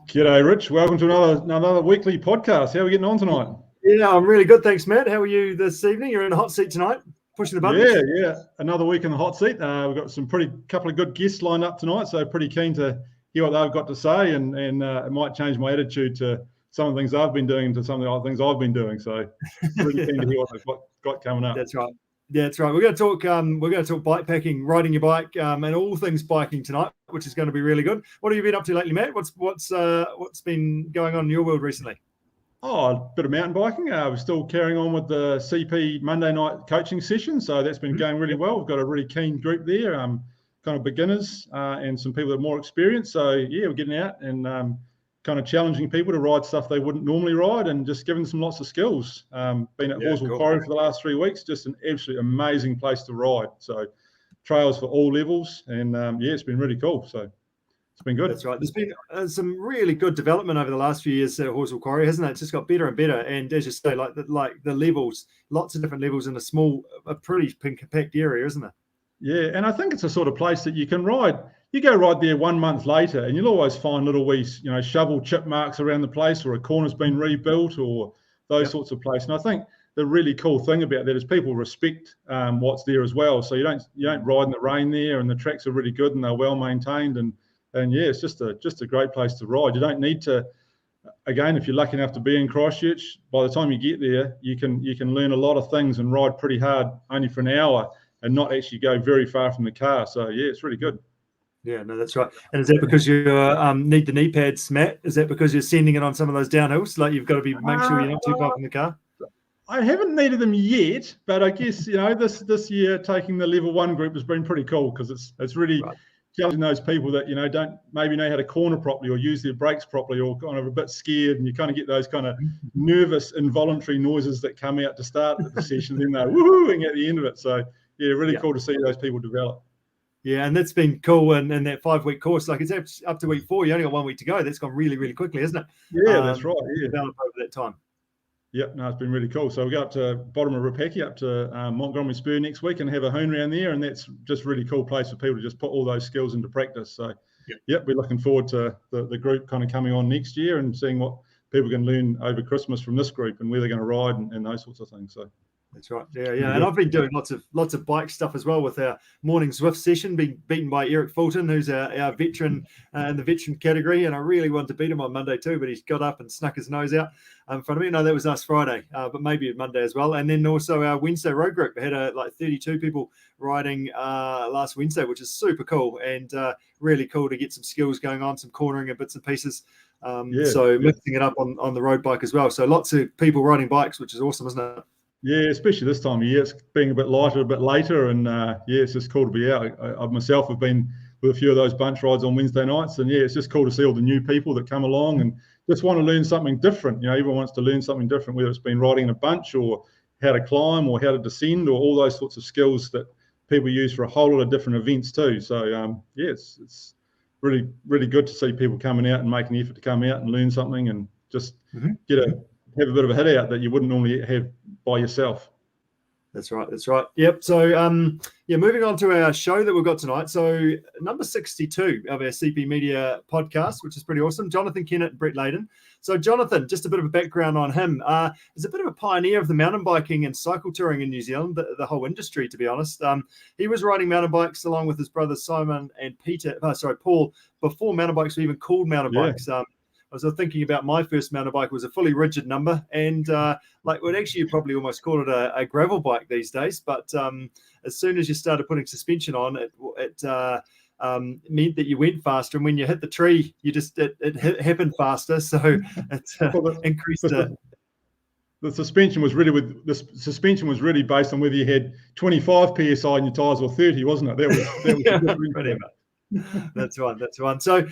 G'day, Rich. Welcome to another weekly podcast. How are we getting on tonight? Yeah, I'm really good. Thanks, Matt. How are you this evening? You're in the hot seat tonight, pushing the buttons. Yeah. Another week in the hot seat. We've got some couple of good guests lined up tonight, so pretty keen to hear what they've got to say, and it might change my attitude to some of the things I've been doing to some of the other things I've been doing. So really keen to hear what they've got coming up. That's right. Yeah, that's right. We're going to talk bike packing, riding your bike, and all things biking tonight, which is going to be really good. What have you been up to lately, Matt? What's been going on in your world recently? Oh, a bit of mountain biking. We're still carrying on with the CP Monday night coaching session, so that's been going really well. We've got a really keen group there, kind of beginners and some people that are more experienced. So yeah, we're getting out and kind of challenging people to ride stuff they wouldn't normally ride, and just giving them lots of skills. Been at Horsell Quarry for the last 3 weeks, just an absolutely amazing place to ride. So trails for all levels, and it's been really cool. So it's been good. That's right. There's been some really good development over the last few years at Horsell Quarry, hasn't it? It's just got better and better. And as you say, like the levels, lots of different levels in a pretty compact area, isn't it? Yeah, and I think it's a sort of place that you can ride. You go ride there 1 month later, and you'll always find little wee, shovel chip marks around the place, or a corner's been rebuilt, or those sorts of places. And I think the really cool thing about that is people respect what's there as well. So you don't ride in the rain there, and the tracks are really good and they're well maintained. And yeah, it's just a great place to ride. You don't need to. Again, if you're lucky enough to be in Christchurch, by the time you get there, you can learn a lot of things and ride pretty hard only for an hour, and not actually go very far from the car. So yeah, it's really good. Yeah, no, that's right. And is that because you need the knee pads, Matt? Is that because you're sending it on some of those downhills? Like you've got to make sure you're not too far from the car? I haven't needed them yet, but I guess this year taking the level 1 group has been pretty cool, because it's really challenging those people that don't maybe know how to corner properly or use their brakes properly, or kind of a bit scared, and you kind of get those kind of nervous involuntary noises that come out to start the session, and then they're woohooing at the end of it. So yeah, really cool to see those people develop. Yeah, and that's been cool. And that 5-week course, like it's up to week 4. You only got 1 week to go. That's gone really, really quickly, isn't it? Yeah, that's right. Yeah, develop over that time. Yep, no, it's been really cool. So we go up to bottom of Rapaki, up to Montgomery Spur next week, and have a hoon around there, and that's just really cool place for people to just put all those skills into practice. So yep, we're looking forward to the group kind of coming on next year and seeing what people can learn over Christmas from this group, and where they're going to ride and those sorts of things. So that's right. Yeah. And I've been doing lots of bike stuff as well, with our morning Zwift session, being beaten by Eric Fulton, who's our veteran in the veteran category. And I really wanted to beat him on Monday too, but he's got up and snuck his nose out in front of me. No, that was last Friday, but maybe Monday as well. And then also our Wednesday road group. We had 32 people riding last Wednesday, which is super cool, and really cool to get some skills going on, some cornering and bits and pieces. So mixing it up on the road bike as well. So lots of people riding bikes, which is awesome, isn't it? Yeah, especially this time of year. It's being a bit lighter, a bit later, and it's just cool to be out. I myself have been with a few of those bunch rides on Wednesday nights, and it's just cool to see all the new people that come along and just want to learn something different. Everyone wants to learn something different, whether it's been riding in a bunch, or how to climb, or how to descend, or all those sorts of skills that people use for a whole lot of different events too. So it's really, really good to see people coming out and making the effort to come out and learn something, and just have a bit of a hit out that you wouldn't normally have by yourself. That's right. Yep. So moving on to our show that we've got tonight. So number 62 of our CP Media podcast, which is pretty awesome. Jonathan Kennett and Brett Laden. So Jonathan, just a bit of a background on him. Is a bit of a pioneer of the mountain biking and cycle touring in New Zealand, the whole industry, to be honest. He was riding mountain bikes along with his brothers Simon and Paul, before mountain bikes were even called mountain bikes. I was thinking about my first mountain bike was a fully rigid number, and you'd probably almost call it a gravel bike these days. But as soon as you started putting suspension on, it meant that you went faster, and when you hit the tree, it happened faster. So it increased the suspension was really based on whether you had 25 psi in your tires or 30, wasn't it? That was pretty much. That's one. So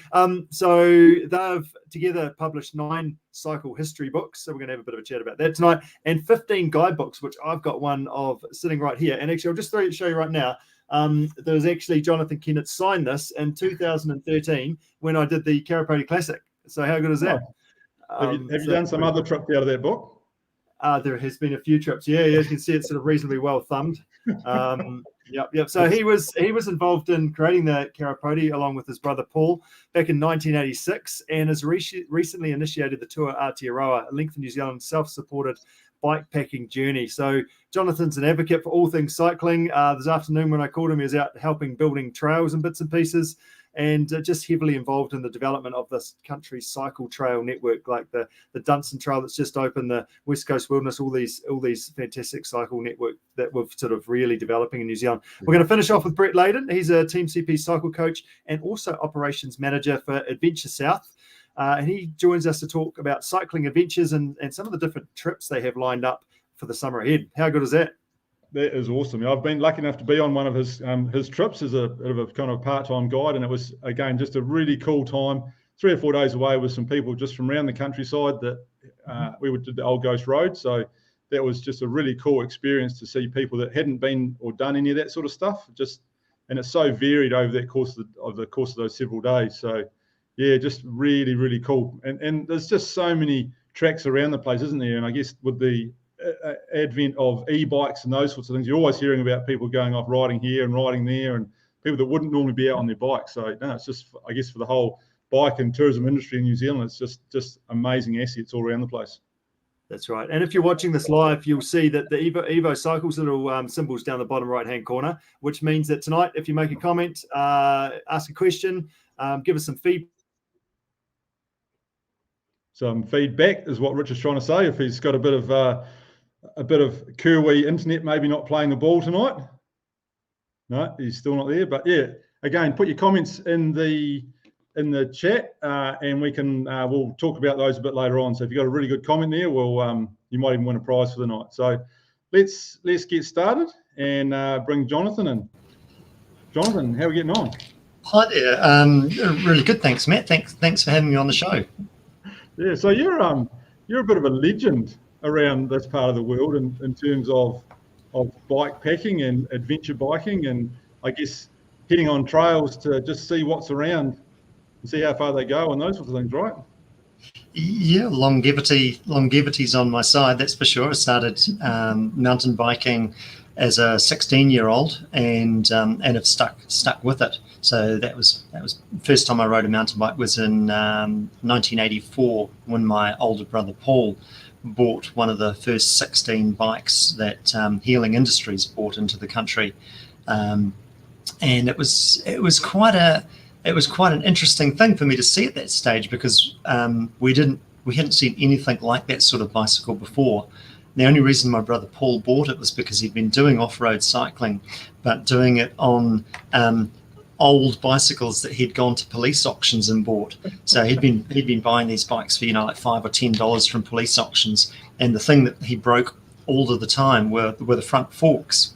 they've together published 9 cycle history books. So we're going to have a bit of a chat about that tonight, and 15 guidebooks, which I've got one of sitting right here. And actually, I'll just show you right now. There was actually Jonathan Kennett signed this in 2013 when I did the Karapoti Classic. So how good is that? Have you done some other trips out of that book? There has been a few trips. Yeah, you can see it's sort of reasonably well thumbed. Yep. So he was involved in creating the Karapoti along with his brother Paul back in 1986, and has recently initiated the Tour Aotearoa, a length of New Zealand self-supported bikepacking journey. So Jonathan's an advocate for all things cycling. This afternoon when I called him, he was out helping building trails and bits and pieces, and just heavily involved in the development of this country's cycle trail network, like the Dunstan Trail that's just opened, the West Coast Wilderness, all these fantastic cycle network that we're sort of really developing in New Zealand. We're going to finish off with Brett Laden. He's a Team CP cycle coach and also operations manager for Adventure South. And he joins us to talk about cycling adventures and some of the different trips they have lined up for the summer ahead. How good is that? That is awesome. I've been lucky enough to be on one of his trips as a bit of a kind of part-time guide, and it was, again, just a really cool time. 3 or 4 days away with some people just from around the countryside that we did the Old Ghost Road. So that was just a really cool experience to see people that hadn't been or done any of that sort of stuff. And it's so varied over that course of those several days. So yeah, just really, really cool. And there's just so many tracks around the place, isn't there? And I guess with the advent of e-bikes and those sorts of things, you're always hearing about people going off riding here and riding there, and people that wouldn't normally be out on their bikes. So no, it's just, I guess, for the whole bike and tourism industry in New Zealand, it's just amazing assets all around the place. That's right. And if you're watching this live, you'll see that the Evo Cycles little symbols down the bottom right-hand corner, which means that tonight, if you make a comment, ask a question, give us some feedback. Some feedback is what Rich is trying to say. If he's got a bit of Kiwi internet, maybe not playing the ball tonight. No, he's still not there. But yeah, again, put your comments in the chat, and we'll talk about those a bit later on. So if you've got a really good comment there, you might even win a prize for the night. So let's get started and bring Jonathan in. Jonathan, how are we getting on? Hi there. Really good, thanks, Matt. Thanks for having me on the show. Yeah, so you're a bit of a legend around this part of the world in terms of bike packing and adventure biking, and I guess heading on trails to just see what's around and see how far they go and those sorts of things, right? Yeah, longevity's on my side, that's for sure. I started mountain biking as a 16-year-old and have stuck with it. So that was first time I rode a mountain bike was in 1984 when my older brother Paul bought one of the first 16 bikes that Healing Industries brought into the country, and it was quite an interesting thing for me to see at that stage, because we hadn't seen anything like that sort of bicycle before. The only reason my brother Paul bought it was because he'd been doing off-road cycling, but doing it on old bicycles that he'd gone to police auctions and bought. So he'd been buying these bikes for like $5 or $10 from police auctions, and the thing that he broke all of the time were the front forks,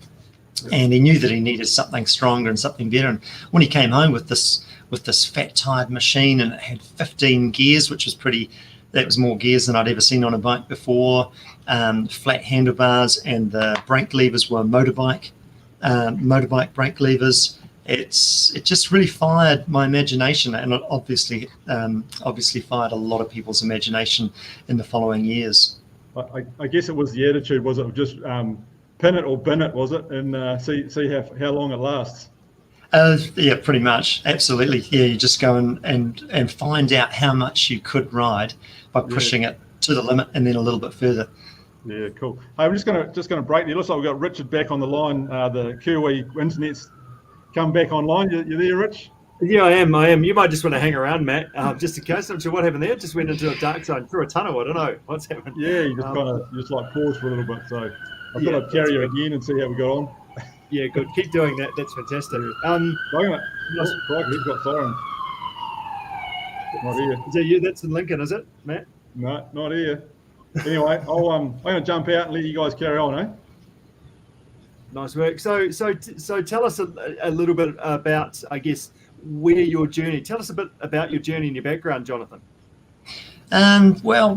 and he knew that he needed something stronger and something better. And when he came home with this fat tired machine, and it had 15 gears, which was that was more gears than I'd ever seen on a bike before. Flat handlebars, and the brake levers were motorbike brake levers. It just really fired my imagination, and it obviously fired a lot of people's imagination in the following years. I guess it was the attitude, was it? Just pin it or bin it, was it? And see how long it lasts. Yeah, pretty much. Absolutely. Yeah, you just go and find out how much you could ride by pushing it to the limit and then a little bit further. Yeah, cool. Hey, I'm just gonna break there. Looks like we've got Richard back on the line. The Kiwi internet's come back online. You there, Rich? Yeah, I am. You might just want to hang around, Matt, just in case. I'm sure what happened there. Just went into a dark zone through a tunnel. I don't know what's happened. Yeah, you just like pause for a little bit. So I thought I'd carry you again and see how we got on. Yeah, good. Keep doing that. That's fantastic. Crikey, we've got sirens. Not here. Is that you? That's in Lincoln, is it, Matt? No, not here. Anyway, I'm going to jump out and let you guys carry on, eh? Nice work. So tell us a little bit about, I guess, where your journey. Tell us a bit about your journey and your background, Jonathan. Well,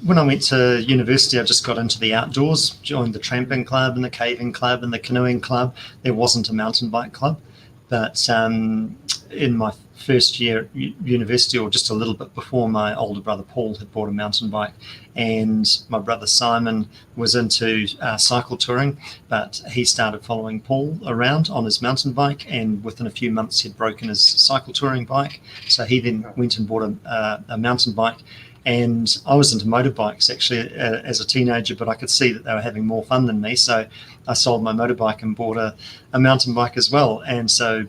when I went to university, I just got into the outdoors, joined the tramping club and the caving club and the canoeing club. There wasn't a mountain bike club, but in my first year at university, or just a little bit before, my older brother Paul had bought a mountain bike, and my brother Simon was into cycle touring, but he started following Paul around on his mountain bike, and within a few months he'd broken his cycle touring bike, so he then went and bought a mountain bike. And I was into motorbikes actually as a teenager, but I could see that they were having more fun than me. So I sold my motorbike and bought a mountain bike as well. And so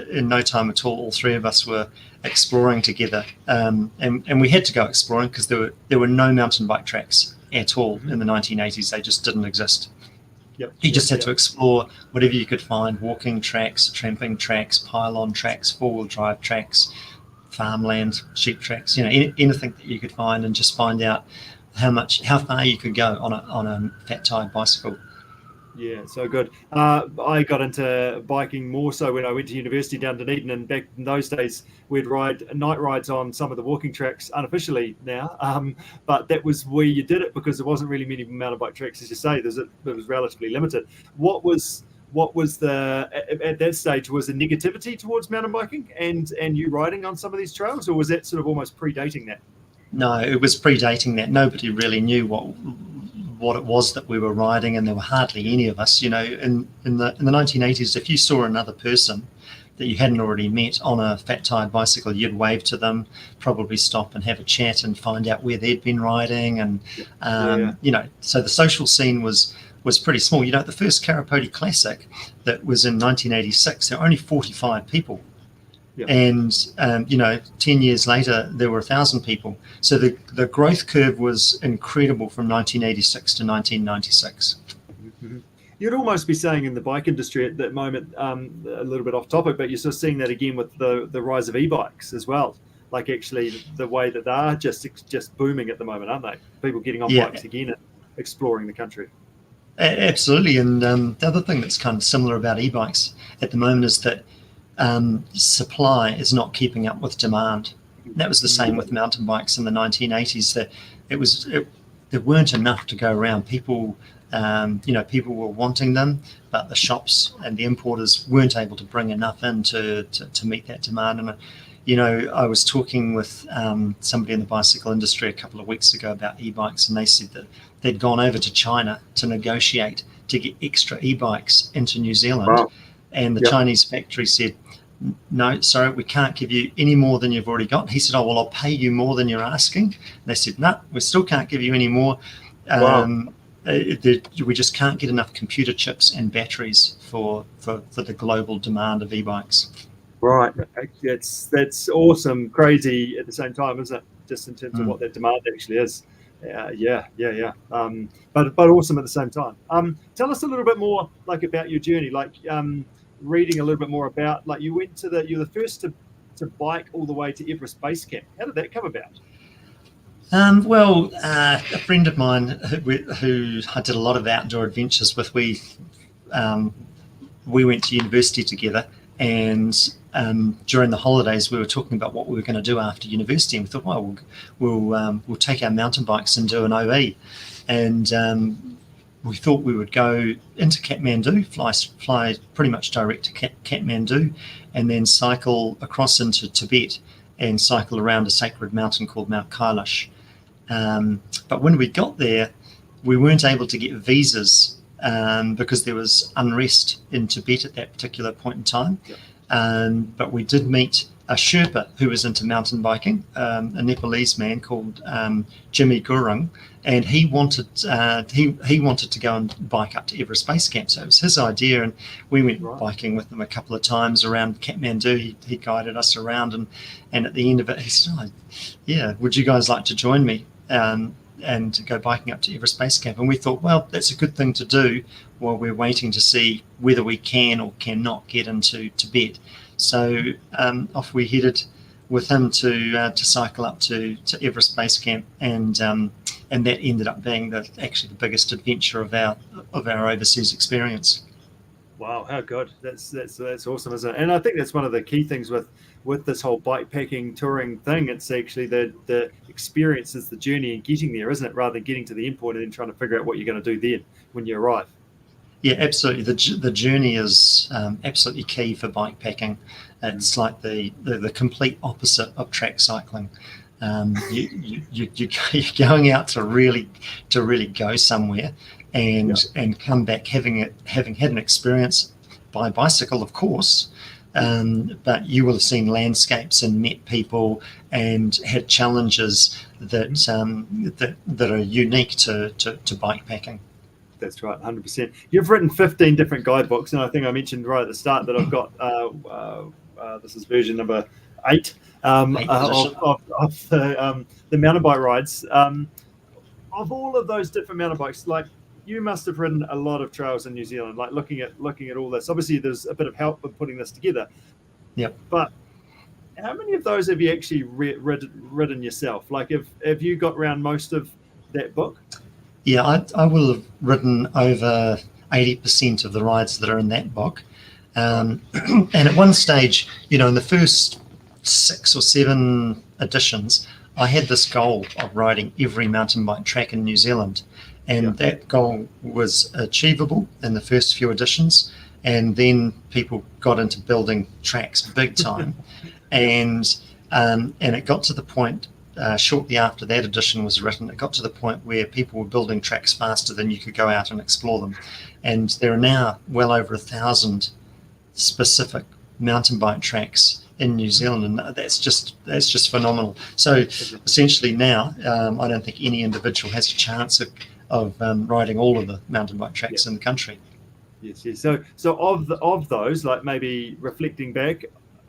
in no time at all three of us were exploring together. And we had to go exploring because there were no mountain bike tracks at all in the 1980s. They just didn't exist. You just had to explore whatever you could find: walking tracks, tramping tracks, pylon tracks, four-wheel drive tracks, farmland, sheep tracks, anything that you could find, and just find out how far you could go on a fat tire bicycle. Yeah, so good. I got into biking more so when I went to university down to Leyden, and back in those days we'd ride night rides on some of the walking tracks, unofficially now, but that was where you did it because there wasn't really many mountain bike tracks, as you say. It was relatively limited. What was at that stage, was the negativity towards mountain biking and you riding on some of these trails, or was that sort of almost predating that? No, it was predating that. Nobody really knew what it was that we were riding, and there were hardly any of us. In the 1980s, if you saw another person that you hadn't already met on a fat tired bicycle, you'd wave to them, probably stop and have a chat and find out where they'd been riding, and so the social scene was pretty small. The first Karapoti Classic that was in 1986, there were only 45 people. Yep. And 10 years later, there were 1,000 people. So the growth curve was incredible from 1986 to 1996. Mm-hmm. You'd almost be saying in the bike industry at that moment, a little bit off topic, but you're sort of seeing that again with the rise of e-bikes as well. Like actually the way that they are just booming at the moment, aren't they? People getting on bikes again and exploring the country. Absolutely. And the other thing that's kind of similar about e-bikes at the moment is that supply is not keeping up with demand. That was the same with mountain bikes in the 1980s. That there weren't enough to go around. People were wanting them, but the shops and the importers weren't able to bring enough in to meet that demand. And I was talking with somebody in the bicycle industry a couple of weeks ago about e-bikes, and they said that they'd gone over to China to negotiate to get extra e-bikes into New Zealand. Wow. And the Chinese factory said, no, sorry, we can't give you any more than you've already got. He said, oh, well, I'll pay you more than you're asking. They said, no, we still can't give you any more. We just can't get enough computer chips and batteries for the global demand of e-bikes. Right. That's awesome, crazy at the same time, isn't it? Just in terms of what that demand actually is. But awesome at the same time. Tell us a little bit more about your journey, reading a little bit more about, you were the first to bike all the way to Everest Base Camp. How did that come about? A friend of mine who I did a lot of outdoor adventures with, we went to university together, and during the holidays we were talking about what we were going to do after university, and we thought, well, we'll take our mountain bikes and do an OE, and we thought we would go into Kathmandu, fly pretty much direct to Kathmandu, and then cycle across into Tibet and cycle around a sacred mountain called Mount Kailash. But when we got there, we weren't able to get visas because there was unrest in Tibet at that particular point in time. Yep. But we did meet a Sherpa who was into mountain biking, a Nepalese man called Jimmy Gurung, and he wanted to go and bike up to Everest Base Camp. So it was his idea, and we went biking with him a couple of times around Kathmandu. He guided us around, and at the end of it, he said, oh, yeah, would you guys like to join me and go biking up to Everest Base Camp? And we thought, well, that's a good thing to do while we're waiting to see whether we can or cannot get into Tibet. So off we headed with him to cycle up to Everest Base Camp, and that ended up being actually the biggest adventure of our overseas experience. Wow, how good! That's awesome, isn't it? And I think that's one of the key things with this whole bikepacking touring thing. It's actually the experience is the journey and getting there, isn't it? Rather than getting to the endpoint and then trying to figure out what you're going to do then when you arrive. Yeah, absolutely. The journey is absolutely key for bike packing. It's like the complete opposite of track cycling. You're going out to really go somewhere and come back having had an experience by bicycle, of course. But you will have seen landscapes and met people and had challenges that are unique to bike packing. That's right, 100%. You've written 15 different guidebooks, and I think I mentioned right at the start that I've got this is version number 8 of the mountain bike rides. Of all of those different mountain bikes, like, you must have ridden a lot of trails in New Zealand. Like, looking at all this, obviously there's a bit of help with putting this together. Yep. But how many of those have you actually ridden yourself? Like, have you got around most of that book? Yeah, I will have ridden over 80% of the rides that are in that book. And at one stage, in the first 6 or 7 editions, I had this goal of riding every mountain bike track in New Zealand. And that goal was achievable in the first few editions. And then people got into building tracks big time. and it got to the point, shortly after that edition was written, it got to the point where people were building tracks faster than you could go out and explore them. And there are now well over 1,000 specific mountain bike tracks in New Zealand, and that's just phenomenal. So essentially now, I don't think any individual has a chance of riding all of the mountain bike tracks in the country. Yes. So of those, like, maybe reflecting back,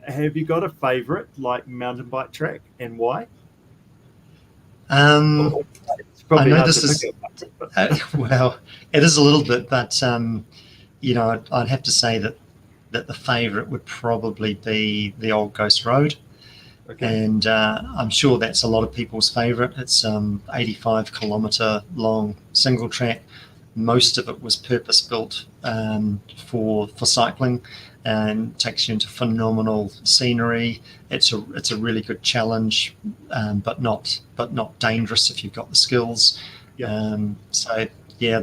have you got a favourite, like, mountain bike track, and why? I know this is well, it is a little bit, but I'd have to say that the favourite would probably be the Old Ghost Road. Okay. And I'm sure that's a lot of people's favourite. It's 85 kilometre long single track. Most of it was purpose built for cycling, and takes you into phenomenal scenery. It's a really good challenge, but not dangerous if you've got the skills. So yeah,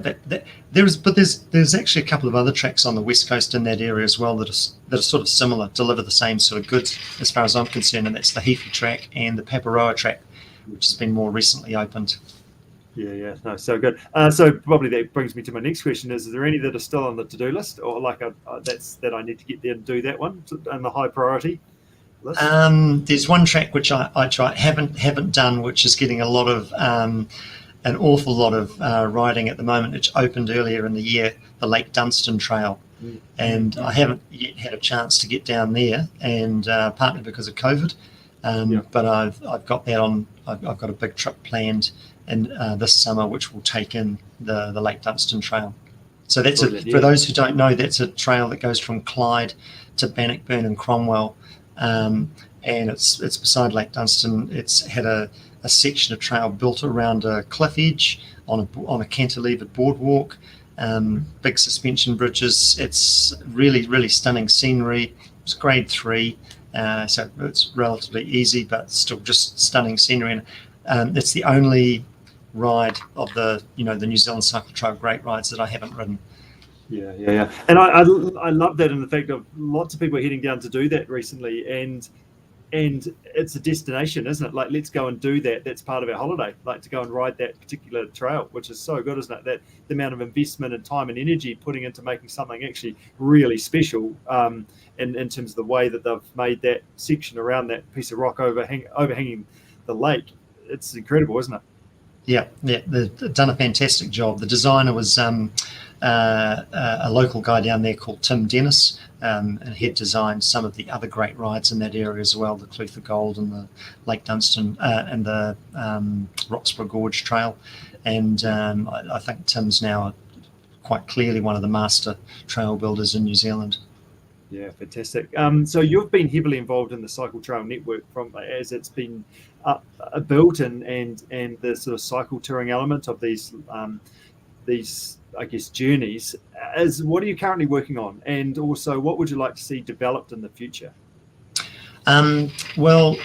there's actually a couple of other tracks on the west coast in that area as well that are sort of similar, deliver the same sort of goods as far as I'm concerned, and that's the Heafy track and the Paparoa track, which has been more recently opened. Yeah, no, so good. So probably that brings me to my next question: is there any that are still on the to-do list, or like that I need to get there and do that one on the high priority list? There's one track which I haven't done, which is getting an awful lot of riding at the moment. It opened earlier in the year, the Lake Dunstan Trail, and I haven't yet had a chance to get down there, and partly because of COVID. But I've got that on. I've got a big trip planned this summer, which will take in the Lake Dunstan Trail. So that's for those who don't know, that's a trail that goes from Clyde to Bannockburn and Cromwell, and it's beside Lake Dunstan. It's had a section of trail built around a cliff edge on a cantilevered boardwalk, big suspension bridges. It's really, really stunning scenery. It's grade 3, so it's relatively easy, but still just stunning scenery. And it's the only ride of the New Zealand Cycle Trail Great Rides that I haven't ridden. Yeah. And I love that, in the fact of lots of people are heading down to do that recently, and it's a destination, isn't it? Like, let's go and do that. That's part of our holiday, like, to go and ride that particular trail, which is so good, isn't it? That the amount of investment and time and energy putting into making something actually really special, in terms of the way that they've made that section around that piece of rock overhanging the lake. It's incredible, isn't it? Yeah, they've done a fantastic job. The designer was a local guy down there called Tim Dennis, and he'd designed some of the other great rides in that area as well, the Clutha Gold and the Lake Dunstan and the Roxburgh Gorge Trail. And I think Tim's now quite clearly one of the master trail builders in New Zealand. Yeah, fantastic. So you've been heavily involved in the Cycle Trail Network as it's been built, and the sort of cycle touring element of these I guess journeys. What are you currently working on, and also what would you like to see developed in the future? Well,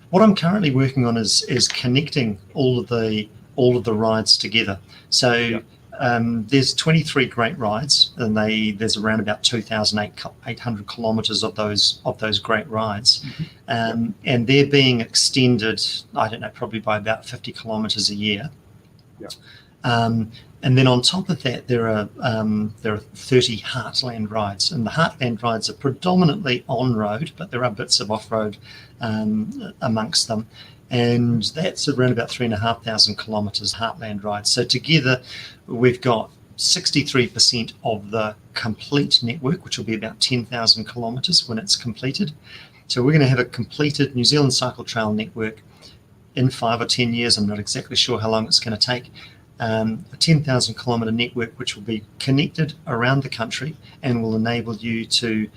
what I'm currently working on is connecting all of the rides together. So there's 23 great rides, and there's around about 2,800 kilometres of those great rides, and they're being extended, I don't know, probably by about 50 kilometres a year. And then on top of that, there are 30 Heartland rides, and the Heartland rides are predominantly on road, but there are bits of off road amongst them. And that's around about 3,500 kilometres Heartland rides. So together, we've got 63% of the complete network, which will be about 10,000 kilometres when it's completed. So we're going to have a completed New Zealand Cycle Trail network in 5 or 10 years. I'm not exactly sure how long it's going to take. A 10,000 kilometre network which will be connected around the country and will enable you to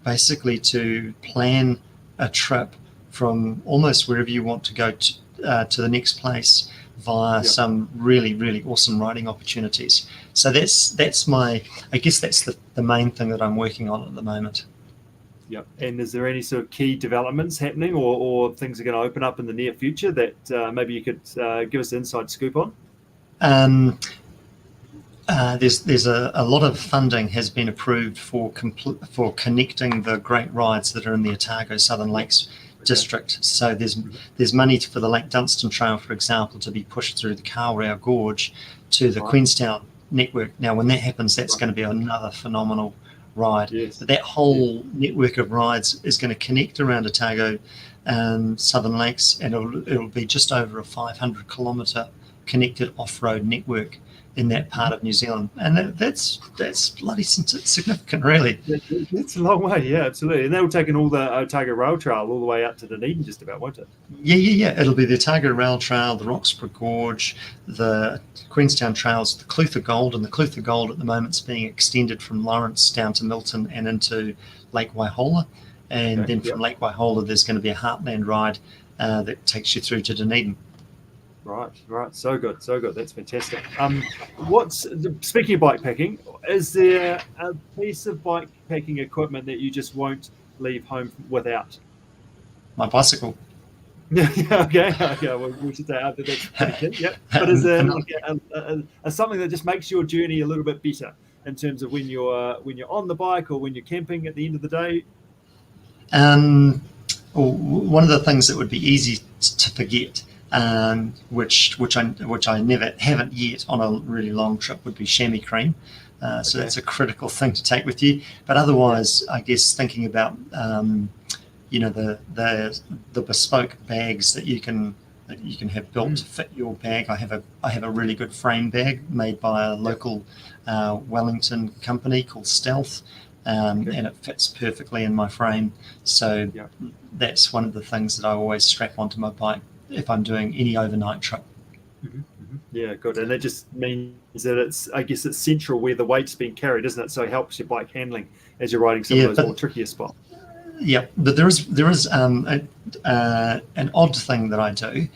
basically to plan a trip from almost wherever you want to go to the next place via some really, really awesome riding opportunities. So that's my, I guess that's the main thing that I'm working on at the moment. Yep. And is there any sort of key developments happening or things are going to open up in the near future that maybe you could give us an inside scoop on? There's a lot of funding has been approved for connecting the great rides that are in the Otago Southern Lakes district. So there's money for the Lake Dunstan Trail, for example, to be pushed through the Karapoti Gorge to the Queenstown network. Now, when that happens, that's going to be another phenomenal ride. But that whole network of rides is going to connect around Otago Southern Lakes, and it'll be just over a 500 kilometre connected off-road network in that part of New Zealand, and that's bloody significant, really. That's a long way, yeah, absolutely. And that'll take in all the Otago Rail Trail all the way up to Dunedin, just about, won't it? Yeah. It'll be the Otago Rail Trail, the Roxburgh Gorge, the Queenstown Trails, the Clutha Gold, and the Clutha Gold at the moment is being extended from Lawrence down to Milton and into Lake Waihola, and then from Lake Waihola there's going to be a Heartland ride that takes you through to Dunedin. Right. So good. That's fantastic. Speaking of bike packing, is there a piece of bike packing equipment that you just won't leave home without? My bicycle. Okay. Well, we should say after that's pretty key. Yep. But is there something that just makes your journey a little bit better in terms of when you're on the bike or when you're camping at the end of the day? One of the things that would be easy to forget, which I haven't yet on a really long trip, would be chamois cream. So that's a critical thing to take with you. But otherwise, I guess thinking about the bespoke bags that you can have built to fit your bag. I have a really good frame bag made by a local Wellington company called Stealth. And it fits perfectly in my frame. So that's one of the things that I always strap onto my bike if I'm doing any overnight trip. Yeah, good. And that just means that it's central where the weight's being carried, isn't it? So it helps your bike handling as you're riding some of those more trickier spots. Yeah, but there is an odd thing that I do,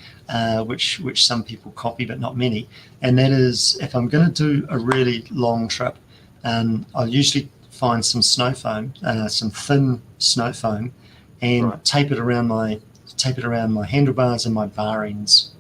which some people copy but not many, and that is if I'm going to do a really long trip, I'll usually find some snow foam, some thin snow foam, and tape it around my handlebars and my bar ends.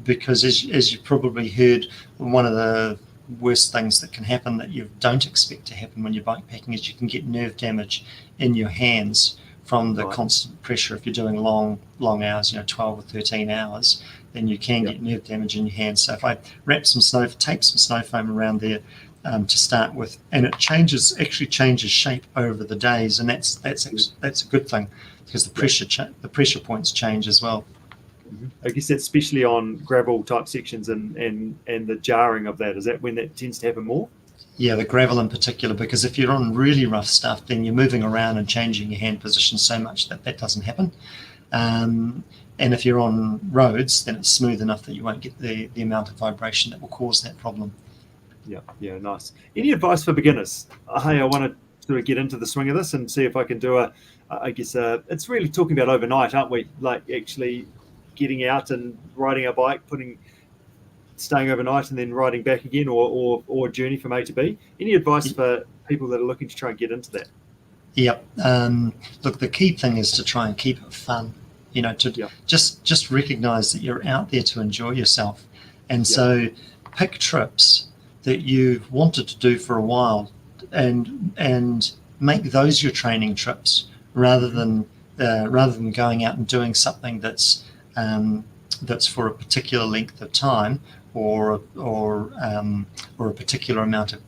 Because as you probably heard, one of the worst things that can happen that you don't expect to happen when you're bike packing is you can get nerve damage in your hands from the constant pressure. If you're doing long hours, 12 or 13 hours, then you can get nerve damage in your hands. So if I tape some snow foam around there to start with, and it actually changes shape over the days, and that's a good thing because the pressure points change as well. I guess that's especially on gravel type sections and the jarring of that. Is that when that tends to happen more? Yeah, the gravel in particular, because if you're on really rough stuff, then you're moving around and changing your hand position so much that doesn't happen. And if you're on roads, then it's smooth enough that you won't get the amount of vibration that will cause that problem. Yeah, nice. Any advice for beginners? Hey, I want to sort of get into the swing of this and see if I can do it's really talking about overnight, aren't we? Like actually getting out and riding a bike, staying overnight and then riding back again, or a journey from A to B. Any advice for people that are looking to try and get into that? Yep. Look, the key thing is to try and keep it fun. Just recognize that you're out there to enjoy yourself. And so pick trips that you've wanted to do for a while, and make those your training trips rather than going out and doing something that's for a particular length of time or a particular amount of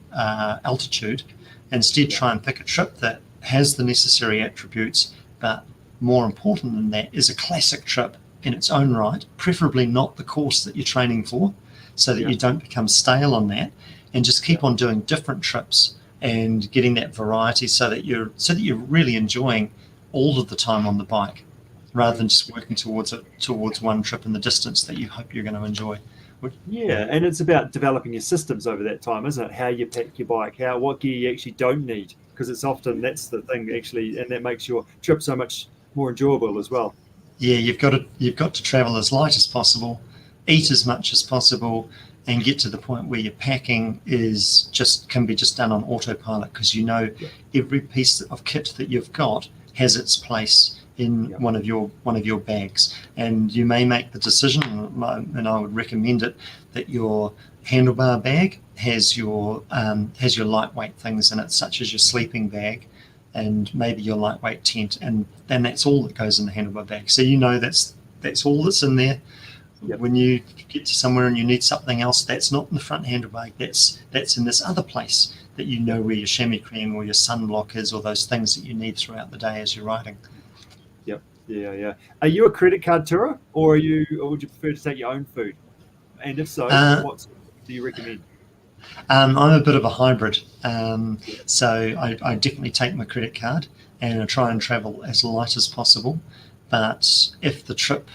altitude. Instead, try and pick a trip that has the necessary attributes, but more important than that is a classic trip in its own right, preferably not the course that you're training for, so that you don't become stale on that, and just keep on doing different trips and getting that variety so that you're really enjoying all of the time on the bike, rather than just working towards one trip in the distance that you hope you're going to enjoy. Yeah, and it's about developing your systems over that time, isn't it? How you pack your bike, what gear you actually don't need, because it's often that's the thing actually, and that makes your trip so much more enjoyable as well. Yeah, you've got to travel as light as possible, eat as much as possible, and get to the point where your packing can be done on autopilot, because every piece of kit that you've got has its place in one of your bags, and you may make the decision, and I would recommend it, that your handlebar bag has your lightweight things in it, such as your sleeping bag and maybe your lightweight tent, and then that's all that goes in the handlebar bag. So that's all that's in there. When you get to somewhere and you need something else, that's not in the front handlebar. That's in this other place that where your chamois cream or your sunblock is, or those things that you need throughout the day as you're riding. Yeah. Are you a credit card tourer, or would you prefer to take your own food? And if so, what do you recommend? I'm a bit of a hybrid. So I definitely take my credit card and I try and travel as light as possible. But if the trip,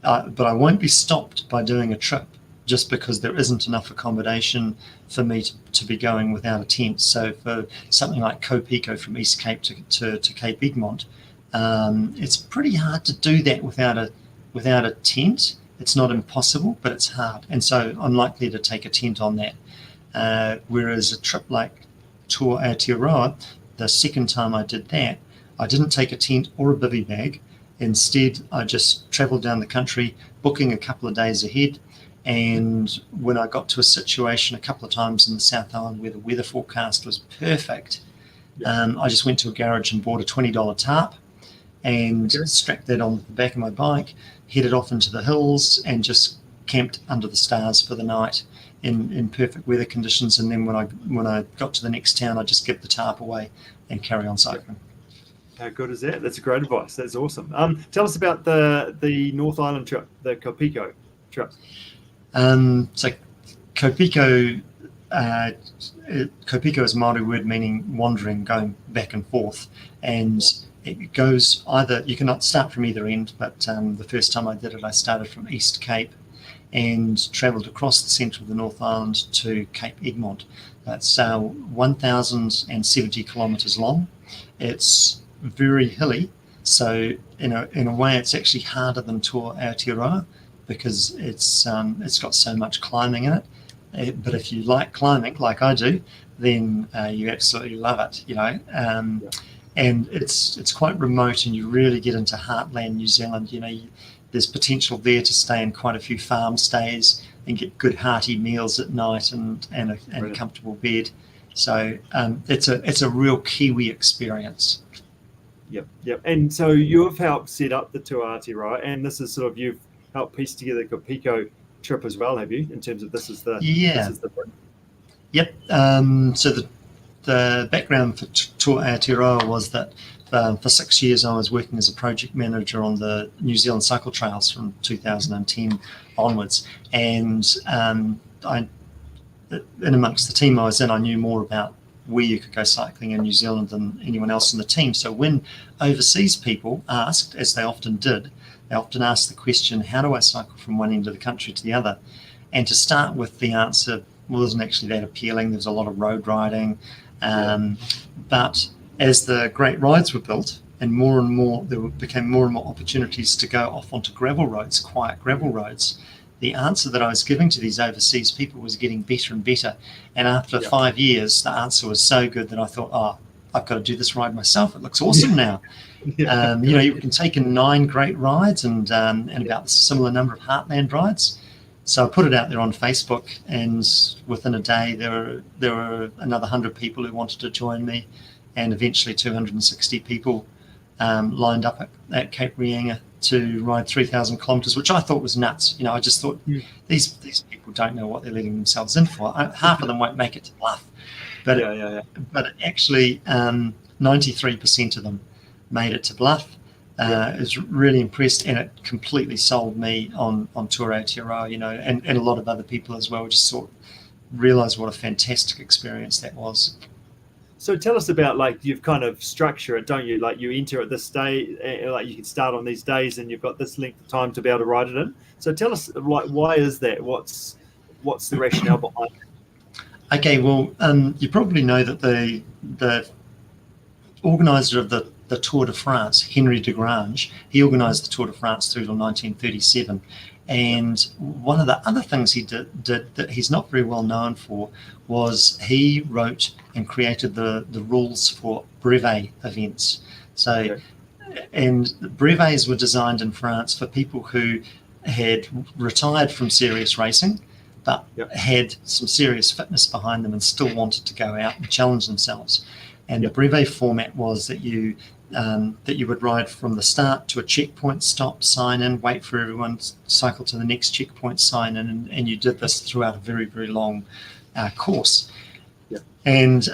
but I won't be stopped by doing a trip just because there isn't enough accommodation for me to be going without a tent. So for something like Kopico from East Cape to Cape Egmont, it's pretty hard to do that without a tent. It's not impossible, but it's hard. And so I'm likely to take a tent on that. Whereas a trip like Tour Aotearoa, the second time I did that, I didn't take a tent or a bivy bag. Instead, I just travelled down the country, booking a couple of days ahead. And when I got to a situation a couple of times in the South Island where the weather forecast was perfect, I just went to a garage and bought a $20 tarp and strapped that on the back of my bike, headed off into the hills and just camped under the stars for the night in perfect weather conditions. And then when I got to the next town, I just give the tarp away and carry on cycling. How good is that? That's great advice. That's awesome. Tell us about the North Island trip, the Kopico trip. So Kopico is a Māori word meaning wandering, going back and forth, and it goes either, you cannot start from either end, but the first time I did it, I started from East Cape and travelled across the centre of the North Island to Cape Egmont. That's 1,070 kilometres long. It's very hilly, so in a way it's actually harder than Tour Aotearoa because it's got so much climbing in it. But if you like climbing like I do, then you absolutely love it, and it's quite remote, and you really get into heartland New Zealand. There's potential there to stay in quite a few farm stays and get good hearty meals at night and a comfortable bed. So it's a real Kiwi experience. Yep. And so you've helped set up the Tour Aotearoa, and this is sort of, you've helped piece together the Kopico trip as well, have you? In terms of this is the Yep. So the background for Tour Aotearoa was that for 6 years I was working as a project manager on the New Zealand cycle trails from 2010 onwards, and in amongst the team I was in, I knew more about where you could go cycling in New Zealand than anyone else in the team. So when overseas people asked, as they often did, they often asked the question, how do I cycle from one end of the country to the other? And to start with, the answer wasn't actually that appealing. There's a lot of road riding. But as the great rides were built and more, there became more and more opportunities to go off onto gravel roads, quiet gravel roads, the answer that I was giving to these overseas people was getting better and better. And after 5 years, the answer was so good that I thought, I've got to do this ride myself. It looks awesome now. You can take in 9 great rides and about a similar number of heartland rides. So I put it out there on Facebook, and within a day there were another 100 people who wanted to join me, and eventually 260 people lined up at Cape Reinga to ride 3,000 kilometres, which I thought was nuts. I just thought these people don't know what they're letting themselves in for. Half of them won't make it to Bluff, but but actually 93% of them made it to Bluff. I was really impressed, and it completely sold me on Tour Aotearoa, and a lot of other people as well. Just realised what a fantastic experience that was. So tell us about, like, you've kind of structure it, don't you? Like, you enter at this day, like you can start on these days, and you've got this length of time to be able to ride it in. So tell us, like, why is that? What's the rationale behind it? Okay, well, you probably know that the organiser of the Tour de France, Henry de Grange, he organised the Tour de France through to 1937. And one of the other things he did that he's not very well known for was he wrote and created the rules for Breve events. So, and Breves were designed in France for people who had retired from serious racing, but had some serious fitness behind them and still wanted to go out and challenge themselves. And the Breve format was that you would ride from the start to a checkpoint, stop, sign in, wait for everyone, cycle to the next checkpoint, sign in, and you did this throughout a very, very long course. And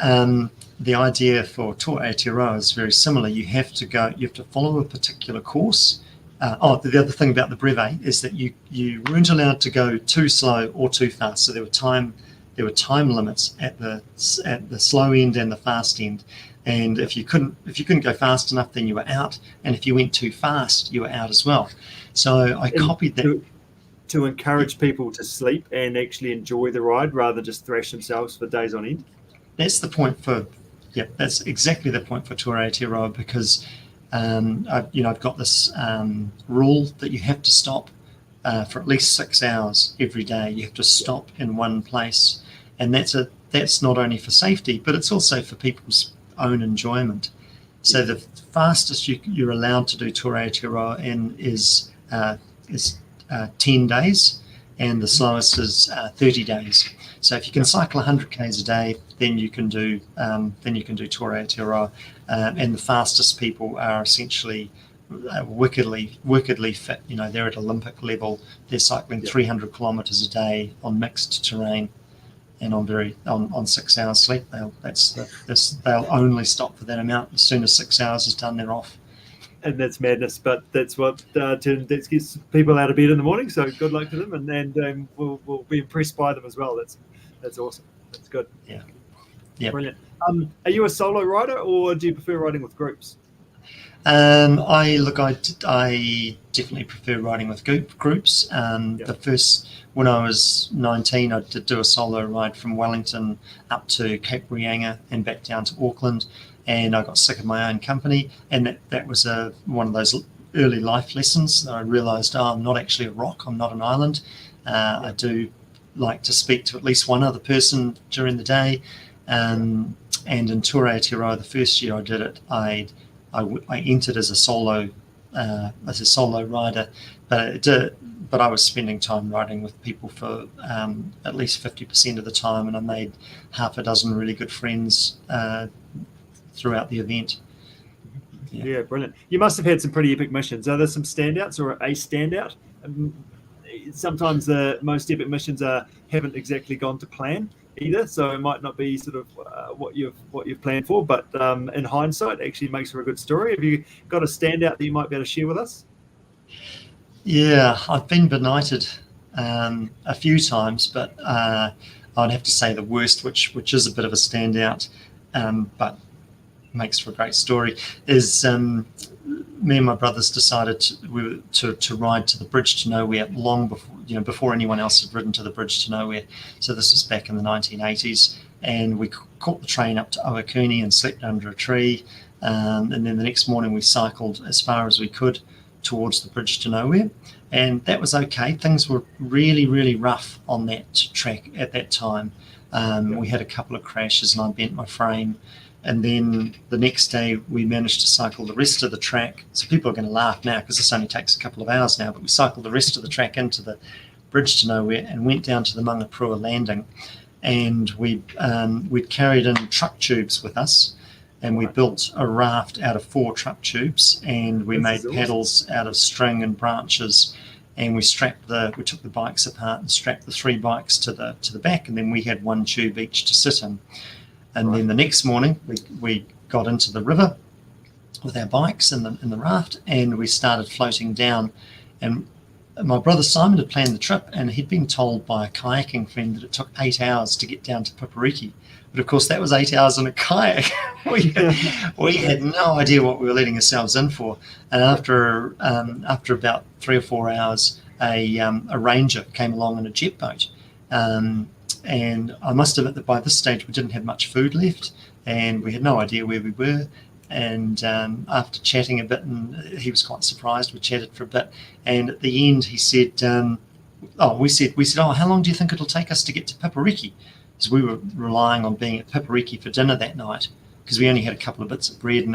the idea for Tour Aotearoa is very similar. You have to follow a particular course. The other thing about the Breve is that you weren't allowed to go too slow or too fast. So there were time limits at the slow end and the fast end. And if you couldn't go fast enough, then you were out. And if you went too fast, you were out as well. So I copied that. To encourage people to sleep and actually enjoy the ride rather than just thrash themselves for days on end. That's the point that's exactly the point for Tour Aotearoa, because I've got this rule that you have to stop for at least 6 hours every day. You have to stop in one place. And that's not only for safety, but it's also for people's own enjoyment. So the fastest you're allowed to do Tour Aotearoa in is 10 days, and the slowest is 30 days. So if you can cycle 100 k's a day, then you can do Tour Aotearoa, and the fastest people are essentially wickedly fit. They're at Olympic level. They're cycling 300 kilometers a day on mixed terrain, and on 6 hours sleep. They'll only stop for that amount. As soon as 6 hours is done, they're off. And that's madness, but that's what that gets people out of bed in the morning. So good luck to them, and we'll be impressed by them as well. That's awesome. That's good. Yeah. Brilliant. Are you a solo rider, or do you prefer riding with groups? I definitely prefer riding with groups. When I was 19, I did do a solo ride from Wellington up to Cape Reinga and back down to Auckland, and I got sick of my own company, and that was one of those early life lessons that I realised, I'm not actually a rock, I'm not an island. I do like to speak to at least one other person during the day, and in Tour Aotearoa, the first year I did it, I entered as a solo rider, but I was spending time riding with people for at least 50% of the time, and I made half a dozen really good friends throughout the event. Yeah, brilliant. You must have had some pretty epic missions. Are there some standouts or a standout? Sometimes the most epic missions haven't exactly gone to plan either, so it might not be sort of what you've planned for, but in hindsight, it actually makes for a good story. Have you got a standout that you might be able to share with us? Yeah, I've been benighted a few times, but I'd have to say the worst, which is a bit of a standout, but makes for a great story, is me and my brothers decided to ride to the Bridge to Nowhere long before anyone else had ridden to the Bridge to Nowhere. So this was back in the 1980s, and we caught the train up to Ohakuni and slept under a tree, and then the next morning we cycled as far as we could towards the Bridge to Nowhere, and that was okay. Things were really, really rough on that track at that time. We had a couple of crashes and I bent my frame. And then the next day we managed to cycle the rest of the track. So people are going to laugh now because this only takes a couple of hours now, but we cycled the rest of the track into the Bridge to Nowhere and went down to the Mangapurua landing, and we'd carried in truck tubes with us, and we built a raft out of 4 truck tubes, and we made paddles out of string and branches, and we took the bikes apart and strapped the 3 bikes to the back, and then we had 1 tube each to sit in. And then the next morning we got into the river with our bikes in the raft, and we started floating down. And my brother Simon had planned the trip, and he'd been told by a kayaking friend that it took 8 hours to get down to Pipariki. But of course, that was 8 hours in a kayak. we had no idea what we were letting ourselves in for. And after about 3 or 4 hours, a ranger came along in a jet boat. And I must admit that by this stage, we didn't have much food left, and we had no idea where we were. And after chatting a bit, and he was quite surprised, we chatted for a bit. And at the end, he said, we said, how long do you think it'll take us to get to Pipariki? Because we were relying on being at Pipariki for dinner that night, because we only had a couple of bits of bread, a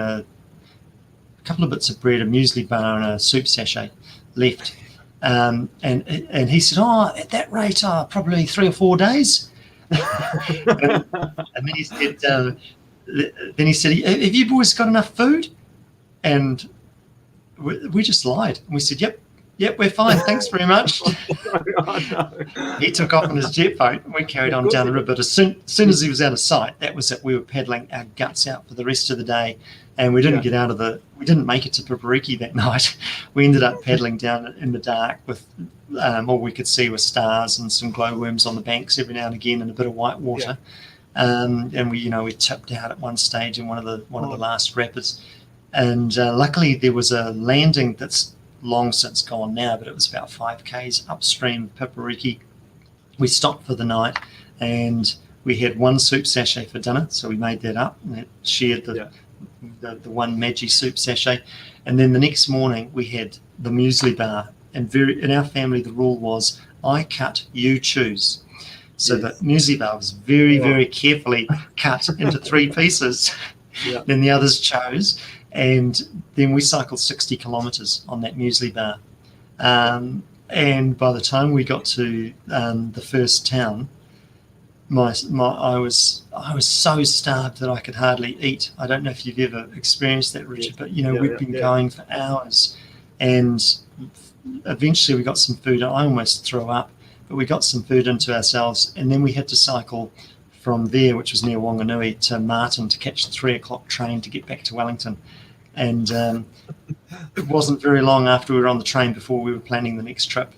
muesli bar, and a soup sachet left. And he said, at that rate, probably 3 or 4 days. and then he said, have you boys got enough food? And we just lied. And we said, yep, we're fine. Thanks very much. He took off in his jet boat, and we carried on down the river. But as soon as he was out of sight, that was it. We were paddling our guts out for the rest of the day, and we didn't we didn't make it to Pipariki that night. We ended up paddling down in the dark with all we could see were stars and some glowworms on the banks every now and again, and a bit of white water. And we tipped out at one stage in one of the last rapids, and luckily there was a landing that's long since gone now, but it was about 5 k's upstream Pipariki. We stopped for the night, and we had 1 soup sachet for dinner, so we made that up and shared the 1 Maggi soup sachet. And then the next morning we had the muesli bar, and in our family the rule was I cut, you choose. So the muesli bar was very, very carefully cut into 3 pieces. Then the others chose, and then we cycled 60 kilometres on that muesli bar. And by the time we got to the first town, I was so starved that I could hardly eat. I don't know if you've ever experienced that, Richard, but we'd been going for hours, and eventually we got some food. I almost threw up, but we got some food into ourselves, and then we had to cycle from there, which was near Wanganui, to Martin to catch the 3 o'clock train to get back to Wellington. And it wasn't very long after we were on the train before we were planning the next trip.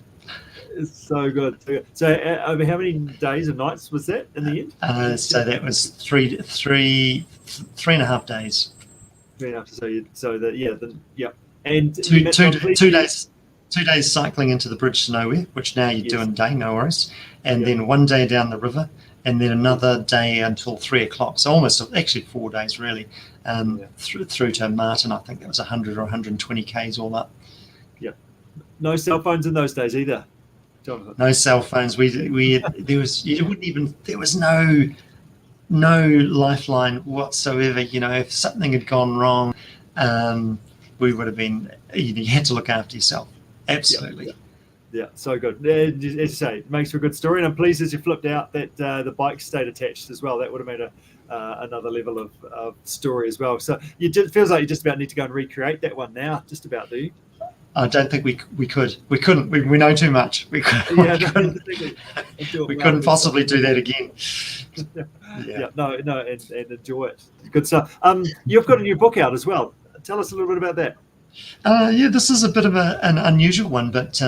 It's so good. So over how many days and nights was that in the end? So that was three and a half days. 3.5. And 2 days. 2 days cycling into the Bridge to Nowhere, which now you do in a day, no worries. And then 1 day down the river, and then another day until 3 o'clock. So almost, actually 4 days really, through to Martin. I think that was 100 or 120 k's all up. Yeah. No cell phones in those days either, Jonathan. No cell phones. There was no lifeline whatsoever. If something had gone wrong, we would have been. You had to look after yourself. Absolutely. Yeah, so good. As you say, it makes for a good story, and I'm pleased as you flipped out that the bike stayed attached as well. That would have made another level of story as well. So it feels like you just about need to go and recreate that one now, just about, do you? I don't think we could. We couldn't. We know too much. We couldn't possibly do that again. No, and enjoy it. Good stuff. You've got a new book out as well. Tell us a little bit about that. This is a bit of an unusual one, but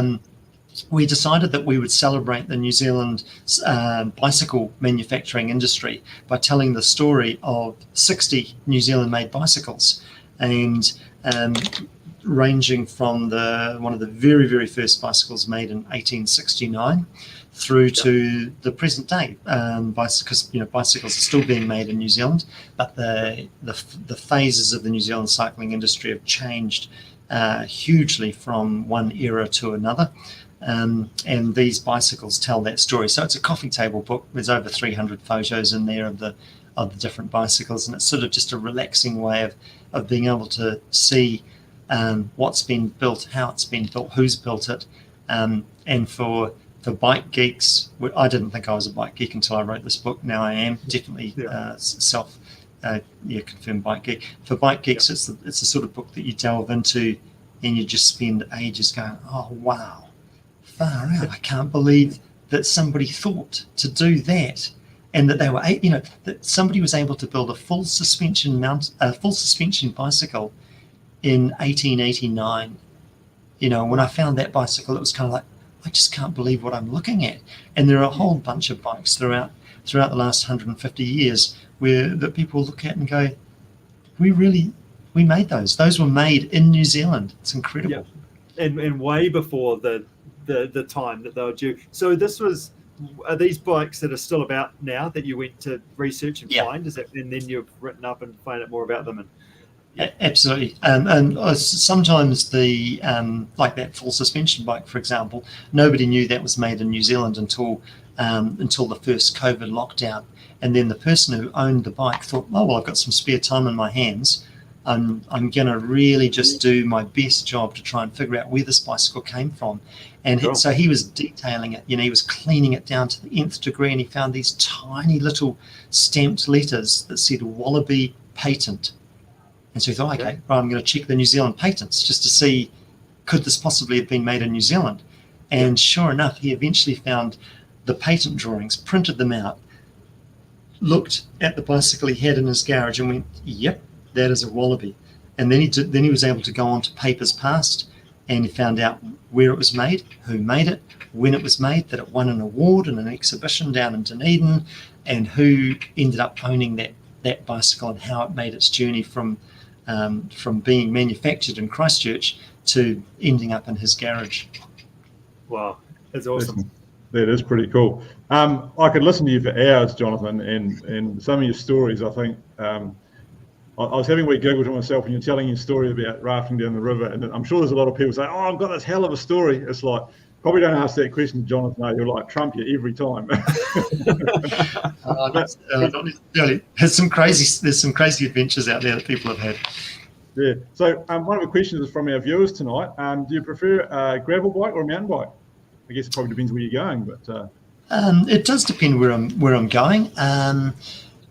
we decided that we would celebrate the New Zealand bicycle manufacturing industry by telling the story of 60 New Zealand-made bicycles, and ranging from one of the very, very first bicycles made in 1869 through to the present day, because bicycles are still being made in New Zealand, but the phases of the New Zealand cycling industry have changed hugely from one era to another, and these bicycles tell that story. So it's a coffee table book. There's over 300 photos in there of the different bicycles, and it's sort of just a relaxing way of being able to see what's been built, how it's been built, who's built it, and for for bike geeks, I didn't think I was a bike geek until I wrote this book. Now I am definitely confirmed bike geek. For bike geeks, it's the sort of book that you delve into and you just spend ages going, oh, wow, far out. I can't believe that somebody thought to do that. And that they were, that somebody was able to build a full suspension bicycle in 1889. When I found that bicycle, it was kind of like, I just can't believe what I'm looking at. And there are a whole bunch of bikes throughout the last 150 years that people look at and go, we made those. Those were made in New Zealand. It's incredible. Yeah. And way before the time that they were due. So are these bikes that are still about now that you went to research and find? Is that, and then you've written up and find out more about them? Absolutely. And sometimes the like that full suspension bike, for example, nobody knew that was made in New Zealand until the first COVID lockdown. And then the person who owned the bike thought, oh, well, I've got some spare time in my hands. I'm going to really just do my best job to try and figure out where this bicycle came from. And so he was detailing it, he was cleaning it down to the nth degree, and he found these tiny little stamped letters that said Wallaby patent. And so he thought, okay, I'm going to check the New Zealand patents just to see, could this possibly have been made in New Zealand? And sure enough, he eventually found the patent drawings, printed them out, looked at the bicycle he had in his garage and went, yep, that is a Wallaby. And then he was able to go on to Papers Past, and he found out where it was made, who made it, when it was made, that it won an award in an exhibition down in Dunedin, and who ended up owning that bicycle and how it made its journey from being manufactured in Christchurch to ending up in his garage. Wow, that's awesome. That is pretty cool. I could listen to you for hours, Jonathan, and some of your stories. I think I was having a wee giggle to myself when you're telling your story about rafting down the river, and I'm sure there's a lot of people say, "Oh, I've got this hell of a story." It's like, probably don't ask that question to Jonathan. No, he'll like trump you every time. Not necessarily. There's some crazy adventures out there that people have had. Yeah. So one of the questions is from our viewers tonight. Do you prefer a gravel bike or a mountain bike? I guess it probably depends where you're going, but it does depend where I'm going.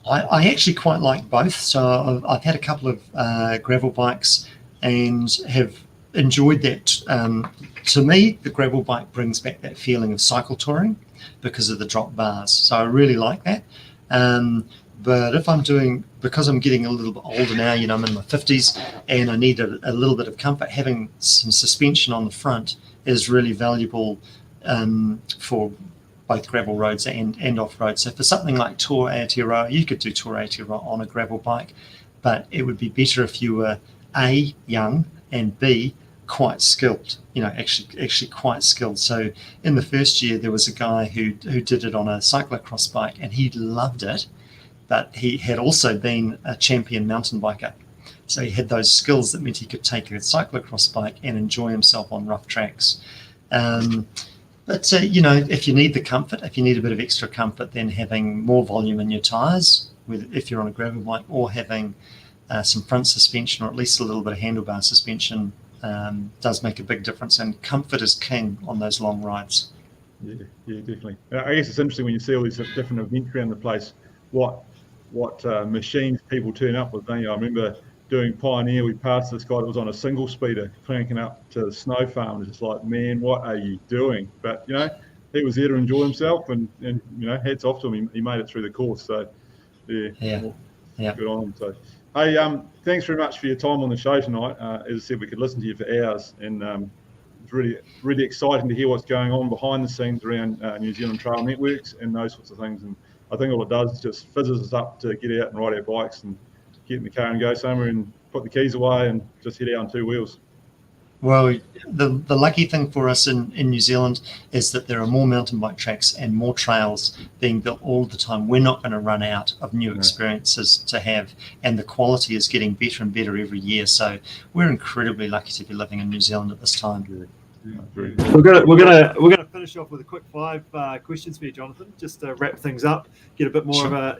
I actually quite like both. So I've had a couple of gravel bikes and have enjoyed that. To me, the gravel bike brings back that feeling of cycle touring because of the drop bars. So I really like that. But if because I'm getting a little bit older now, I'm in my 50s and I need a little bit of comfort, having some suspension on the front is really valuable for both gravel roads and off-road. So for something like Tour Aotearoa, you could do Tour Aotearoa on a gravel bike, but it would be better if you were A, young, and B, quite skilled, actually quite skilled. So in the first year, there was a guy who did it on a cyclocross bike, and he loved it, but he had also been a champion mountain biker. So he had those skills that meant he could take a cyclocross bike and enjoy himself on rough tracks. But if you need the comfort, if you need a bit of extra comfort, then having more volume in your tyres, if you're on a gravel bike, or having some front suspension, or at least a little bit of handlebar suspension, does make a big difference. And comfort is king on those long rides. Yeah, definitely. I guess it's interesting when you see all these different events around the place, what machines people turn up with. I remember doing Pioneer, we passed this guy that was on a single speeder cranking up to the snow farm. It's just like, man, what are you doing? But he was there to enjoy himself, and hats off to him. He made it through the course. So yeah. Good on him. So hey, thanks very much for your time on the show tonight. As I said, we could listen to you for hours, and it's really, really exciting to hear what's going on behind the scenes around New Zealand trail networks and those sorts of things. And I think all it does is just fizzes us up to get out and ride our bikes and get in the car and go somewhere and put the keys away and just head out on two wheels. Well, the lucky thing for us in New Zealand is that there are more mountain bike tracks and more trails being built all the time. We're not going to run out of new experiences to have, and the quality is getting better and better every year. So we're incredibly lucky to be living in New Zealand at this time. We're gonna finish off with a quick 5 questions for you, Jonathan, just to wrap things up. Get a bit more of a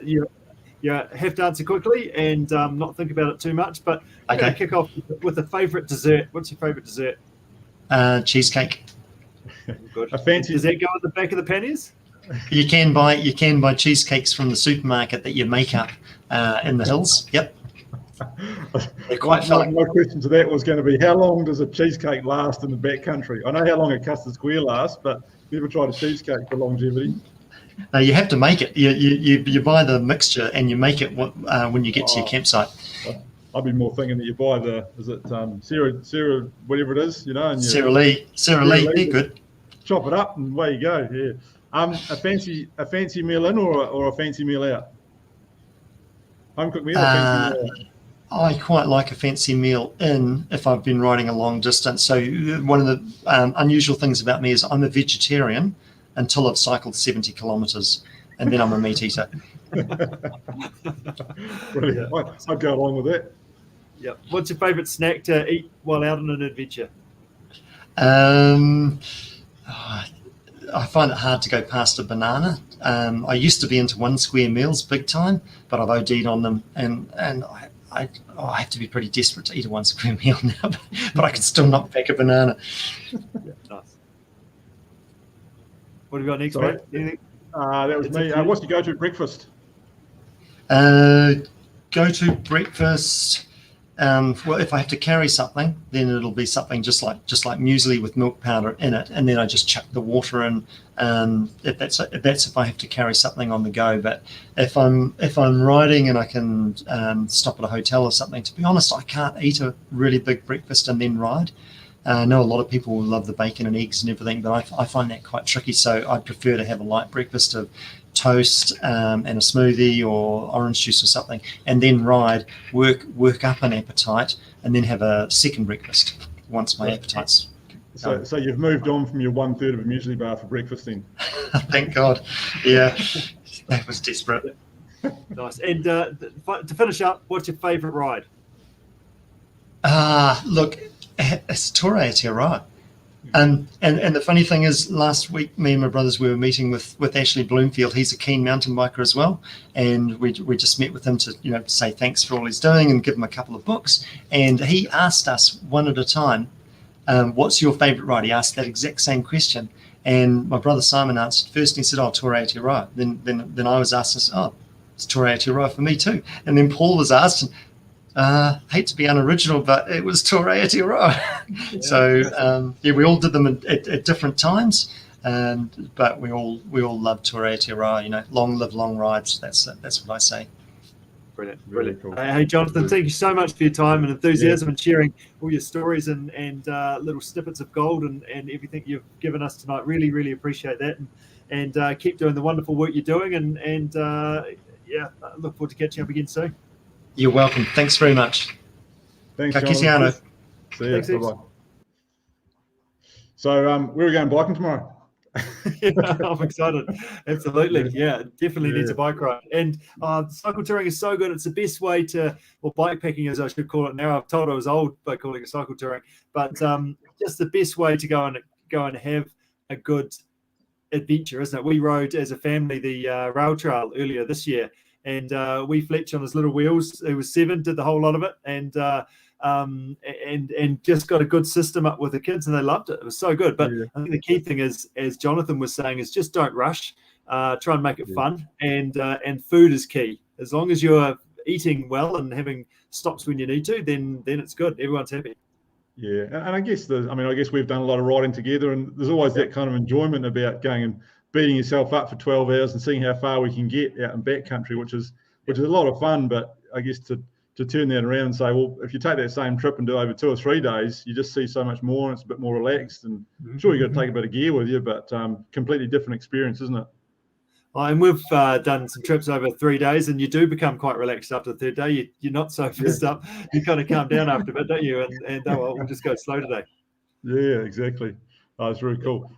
you have to answer quickly and not think about it too much. But I'm going to kick off with a favourite dessert. What's your favourite dessert? Cheesecake. Good. A fancy. Does that go at the back of the panniers? You can buy cheesecakes from the supermarket that you make up in the hills. Yep. They're quite filling. My question to that was going to be, how long does a cheesecake last in the backcountry? I know how long a custard square lasts, but never tried a cheesecake for longevity. No, you have to make it. You buy the mixture and you make it when you get to your campsite. I'd be more thinking that you buy Sarah, whatever it is, you know. And Sarah Lee, they're good. Chop it up and away you go. Yeah. A fancy meal in or a fancy meal out? Home cooked meal or fancy meal out? I quite like a fancy meal in if I've been riding a long distance. So one of the unusual things about me is I'm a vegetarian until I've cycled 70 kilometres, and then I'm a meat eater. Brilliant. I'd go along with that. Yeah. What's your favourite snack to eat while out on an adventure? I find it hard to go past a banana. I used to be into 1 square meals big time, but I've OD'd on them, and I have to be pretty desperate to eat a 1 square meal now, but I can still knock back a banana. Yeah, nice. What have you got next, mate? Anything? That was me. What's your go-to breakfast? Go-to breakfast. Well, if I have to carry something, then it'll be something just like muesli with milk powder in it, and then I just chuck the water in. If I have to carry something on the go. But if I'm riding and I can stop at a hotel or something, to be honest, I can't eat a really big breakfast and then ride. I know a lot of people love the bacon and eggs and everything, but I find that quite tricky. So I'd prefer to have a light breakfast of toast and a smoothie or orange juice or something, and then ride, work up an appetite, and then have a second breakfast once my appetite's done. So you've moved on from your 1/3 of a muesli bar for breakfast then? Thank God. Yeah, that was desperate. Nice. And to finish up, what's your favourite ride? Look, it's Tour Aotearoa. And the funny thing is, last week, me and my brothers, we were meeting with Ashley Bloomfield. He's a keen mountain biker as well. And we just met with him to, say thanks for all he's doing and give him a couple of books. And he asked us one at a time, what's your favourite ride? He asked that exact same question. And my brother Simon answered first, and he said, Tour Aotearoa. Then I was asked, it's Tour Aotearoa for me too. And then Paul was asked, hate to be unoriginal, but it was Tour Aotearoa. Yeah, so we all did them at different times, but we all love Tour Aotearoa. Long live long rides. That's what I say. Brilliant. Really cool. Hey, Jonathan, thank you so much for your time and enthusiasm and sharing all your stories and little snippets of gold and everything you've given us tonight. Really, really appreciate that, and keep doing the wonderful work you're doing. And I look forward to catching up again soon. You're welcome. Thanks very much. Thanks, Ka kite See you. Bye-bye. So we're going biking tomorrow. Yeah, I'm excited. Absolutely. Yeah, definitely needs a bike ride. And cycle touring is so good. It's the best way to, or bikepacking as I should call it now. I've told I was old by calling it cycle touring, but just the best way to go and have a good adventure, isn't it? We rode as a family the rail trail earlier this year. And we Fletch on his little wheels. He was 7, did the whole lot of it, and just got a good system up with the kids, and they loved it. It was so good. But I think the key thing is, as Jonathan was saying, is just don't rush. Try and make it fun, and food is key. As long as you're eating well and having stops when you need to, then it's good. Everyone's happy. Yeah, and I guess we've done a lot of riding together, and there's always that kind of enjoyment about going and beating yourself up for 12 hours and seeing how far we can get out in backcountry, which is a lot of fun. But I guess to turn that around and say, well, if you take that same trip and do over 2 or 3 days, you just see so much more, and it's a bit more relaxed. And sure, you've got to take a bit of gear with you, but completely different experience, isn't it? And we've done some trips over 3 days, and you do become quite relaxed after the 3rd day. You're not so fizzed up. You kind of calm down after a bit, don't you? And we'll just go slow today. Yeah, exactly. Oh, it's really cool.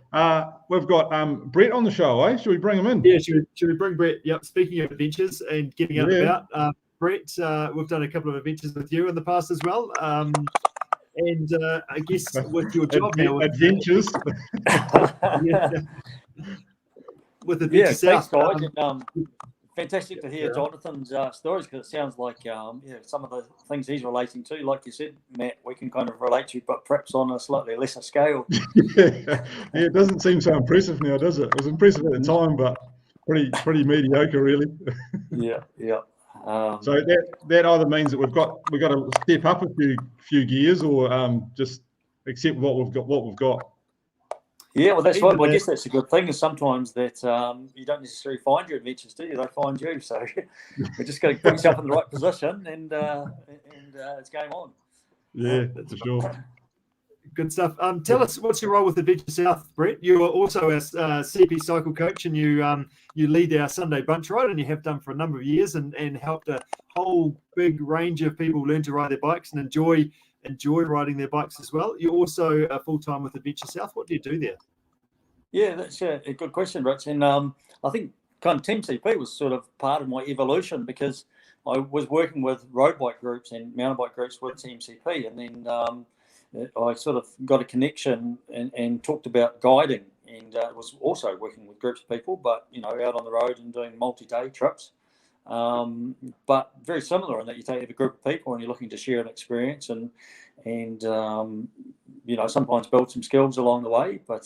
We've got Brett on the show, eh? Should we bring him in? Yeah, should we bring Brett? Yep. Speaking of adventures and getting out and about, Brett, we've done a couple of adventures with you in the past as well. And I guess with your job now, adventures. With Adventure South. Thanks, guys. fantastic to hear Jonathan's stories, because it sounds like some of the things he's relating to, like you said, Matt, we can kind of relate to, but perhaps on a slightly lesser scale. It doesn't seem so impressive now, does it? It was impressive at the time, but pretty mediocre, really. Yeah. So that either means that we've got to step up a few gears, or just accept what we've got. Yeah, well, that's right. Well, I guess that's a good thing, is sometimes that you don't necessarily find your adventures, do you? They find you. So we just got to put yourself in the right position, and it's game on. Yeah, that's for sure. Good stuff. Tell us, what's your role with Adventure South, Brett? You are also a CP cycle coach, and you lead our Sunday bunch ride, and you have done for a number of years, and helped a whole big range of people learn to ride their bikes and enjoy riding their bikes as well. You're also full-time with Adventure South. What do you do there? Yeah, that's a good question, Rich. And I think kind of Team CP was sort of part of my evolution, because I was working with road bike groups and mountain bike groups with Team CP, and then I sort of got a connection and talked about guiding, and was also working with groups of people, but out on the road and doing multi-day trips. But very similar in that you have a group of people and you're looking to share an experience and sometimes build some skills along the way, but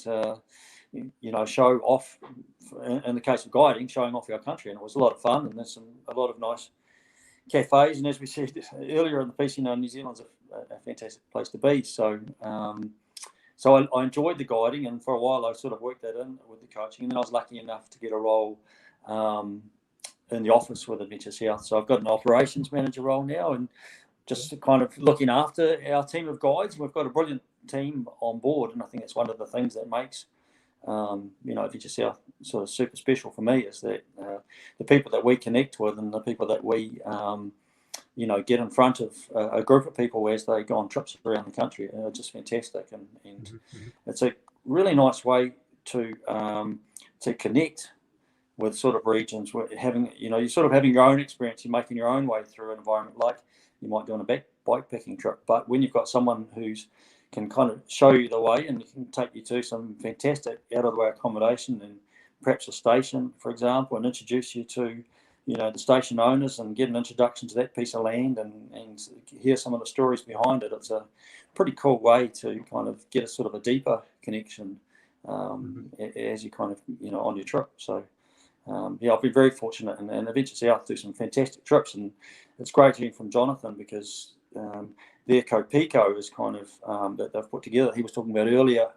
show off, in the case of guiding, showing off our country. And it was a lot of fun, and there's a lot of nice cafes, and as we said earlier in the piece, New Zealand's a fantastic place to be. So I enjoyed the guiding, and for a while I sort of worked that in with the coaching, and then I was lucky enough to get a role in the office with Adventure South. So I've got an operations manager role now, and just kind of looking after our team of guides. We've got a brilliant team on board, and I think it's one of the things that makes Adventure South sort of super special for me, is that the people that we connect with and the people that we get in front of a group of people as they go on trips around the country are just fantastic, and it's a really nice way to connect with sort of regions where you're sort of having your own experience, you're making your own way through an environment like you might do on a bike picking trip. But when you've got someone who's can kind of show you the way and can take you to some fantastic out of the way accommodation and perhaps a station, for example, and introduce you to the station owners and get an introduction to that piece of land and hear some of the stories behind it. It's a pretty cool way to kind of get a sort of a deeper connection as you kind of on your trip. So I've been very fortunate, and Adventure South do some fantastic trips, and it's great hearing from Jonathan, because their Kopico is kind of that they've put together. He was talking about earlier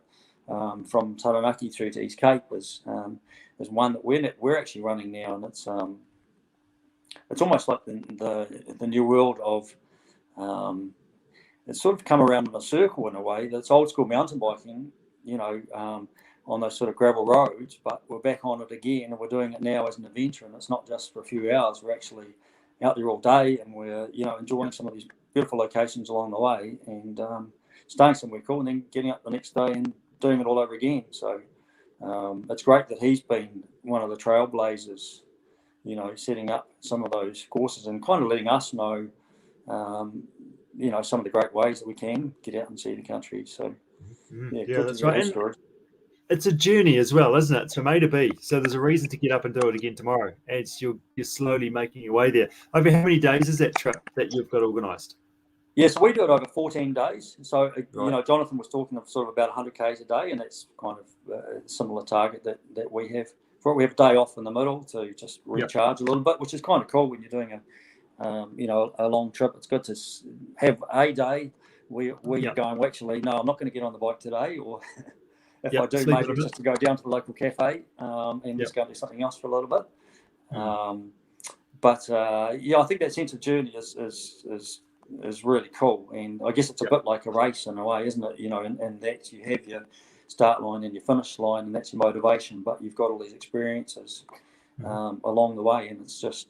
from Taranaki through to East Cape was one that we're actually running now, and it's almost like the new world of it's sort of come around in a circle in a way. That's old school mountain biking, on those sort of gravel roads, but we're back on it again, and we're doing it now as an adventure, and it's not just for a few hours. We're actually out there all day, and we're enjoying some of these beautiful locations along the way, and staying somewhere cool, and then getting up the next day and doing it all over again. So it's great that he's been one of the trailblazers, setting up some of those courses and kind of letting us know, some of the great ways that we can get out and see the country. So yeah, that's right. It's a journey as well, isn't it? It's from A to B. So there's a reason to get up and do it again tomorrow. As you're slowly making your way there. Over how many days is that trip that you've got organised? Yeah, so we do it over 14 days. So, Jonathan was talking of sort of about 100 Ks a day, and that's kind of a similar target that we have. We have a day off in the middle to just recharge a little bit, which is kind of cool when you're doing a long trip. It's good to have a day where you're going, well, actually, no, I'm not going to get on the bike today, or if I do, maybe just to go down to the local cafe and just go and do something else for a little bit. I think that sense of journey is really cool, and I guess it's a bit like a race in a way, isn't it? And that you have your start line and your finish line, and that's your motivation, but you've got all these experiences along the way, and it's just